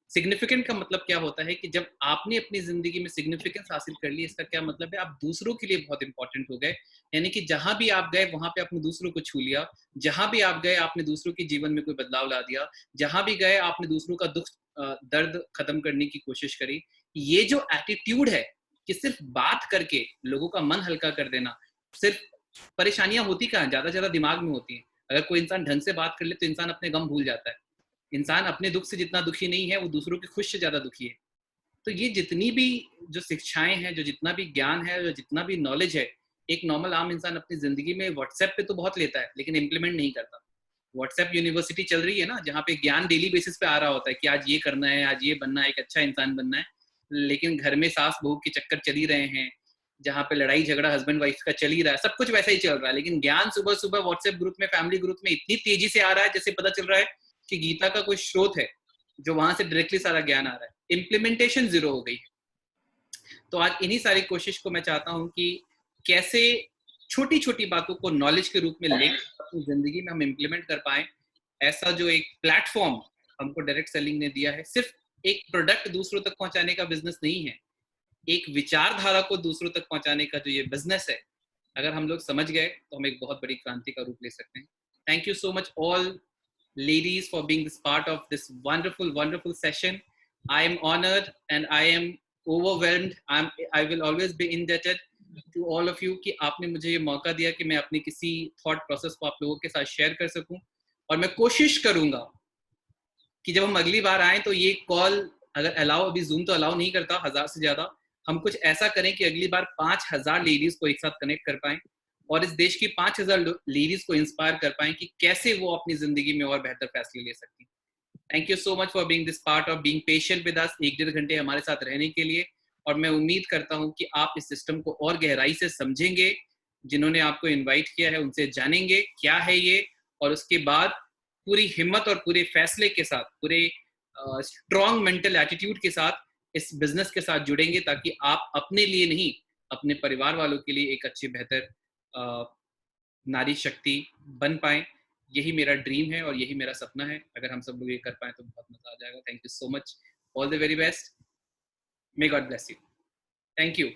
सिग्निफिकेंट का मतलब क्या होता है कि जब आपने अपनी जिंदगी में सिग्निफिकेंस हासिल कर ली, इसका क्या मतलब है, आप दूसरों के लिए बहुत इंपॉर्टेंट हो गए। यानी कि जहां भी आप गए वहां पे आपने दूसरों को छू लिया, जहां भी आप गए आपने दूसरों के जीवन में कोई बदलाव ला दिया, जहां भी गए आपने दूसरों का दुख दर्द खत्म करने की कोशिश करी। ये जो एटीट्यूड है कि सिर्फ बात करके लोगों का मन हल्का कर देना, सिर्फ परेशानियां होती कहाँ, ज्यादा ज्यादा दिमाग में होती हैं। अगर कोई इंसान ढंग से बात कर ले तो इंसान अपने गम भूल जाता है। इंसान अपने दुख से जितना दुखी नहीं है, वो दूसरों के खुश से ज्यादा दुखी है। तो ये जितनी भी जो शिक्षाएं हैं, जो जितना भी ज्ञान है, जो जितना भी नॉलेज है, एक नॉर्मल आम इंसान अपनी जिंदगी में व्हाट्सएप पे तो बहुत लेता है लेकिन इम्प्लीमेंट नहीं करता। व्हाट्सएप यूनिवर्सिटी चल रही है ना, जहाँ पे ज्ञान डेली बेसिस पे आ रहा होता है कि आज ये करना है, आज ये बनना है, एक अच्छा इंसान बनना है। लेकिन घर में सास बहू के चक्कर चल ही रहे हैं, जहाँ पे लड़ाई झगड़ा हस्बैंड वाइफ का चल ही रहा है, सब कुछ वैसा ही चल रहा है। लेकिन ज्ञान सुबह सुबह व्हाट्सएप ग्रुप में, फैमिली ग्रुप में इतनी तेजी से आ रहा है जैसे पता चल रहा है कि गीता का कोई स्रोत है जो वहां से डायरेक्टली सारा ज्ञान आ रहा है। इम्प्लीमेंटेशन जीरो हो गई है। तो आज इन्हीं सारी कोशिश को मैं चाहता हूं कि कैसे छोटी छोटी बातों को नॉलेज के रूप में लेकर अपनी जिंदगी में हम इम्प्लीमेंट कर पाए। ऐसा जो एक प्लेटफॉर्म हमको डायरेक्ट सेलिंग ने दिया है, सिर्फ एक प्रोडक्ट दूसरों तक पहुंचाने का बिजनेस नहीं है, एक विचारधारा को दूसरों तक पहुंचाने का जो ये बिजनेस है, अगर हम लोग समझ गए तो हम एक बहुत बड़ी क्रांति का रूप ले सकते हैं। Thank you so much all ladies for being this part of this wonderful session. I am honored and I am overwhelmed. I will always be indebted to all of you कि आपने मुझे ये मौका दिया कि मैं अपनी किसी थॉट प्रोसेस को आप लोगों के साथ शेयर कर सकूं। और मैं कोशिश करूंगा कि जब हम अगली बार आए तो ये कॉल अगर अलाउ, अभी जूम तो अलाउ नहीं करता 1000 से ज्यादा, हम कुछ ऐसा करें कि अगली बार 5000 लेडीज को एक साथ कनेक्ट कर पाएं और इस देश की 5000 लेडीज को इंस्पायर कर पाएं कि कैसे वो अपनी जिंदगी में और बेहतर फैसले ले सकती हैं। Thank you so much for being this part of being patient with us, 1-1.5 घंटे हमारे साथ रहने के लिए। और मैं उम्मीद करता हूं कि आप इस सिस्टम को और गहराई से समझेंगे, जिन्होंने आपको इन्वाइट किया है उनसे जानेंगे क्या है ये, और उसके बाद पूरी हिम्मत और पूरे फैसले के साथ, पूरे स्ट्रॉन्ग मेंटल एटीट्यूड के साथ इस बिजनेस के साथ जुड़ेंगे, ताकि आप अपने लिए नहीं, अपने परिवार वालों के लिए एक अच्छी बेहतर नारी शक्ति बन पाए। यही मेरा ड्रीम है और यही मेरा सपना है। अगर हम सब लोग ये कर पाए तो बहुत मजा आ जाएगा। Thank you so much, all the very best, may God bless you, thank you.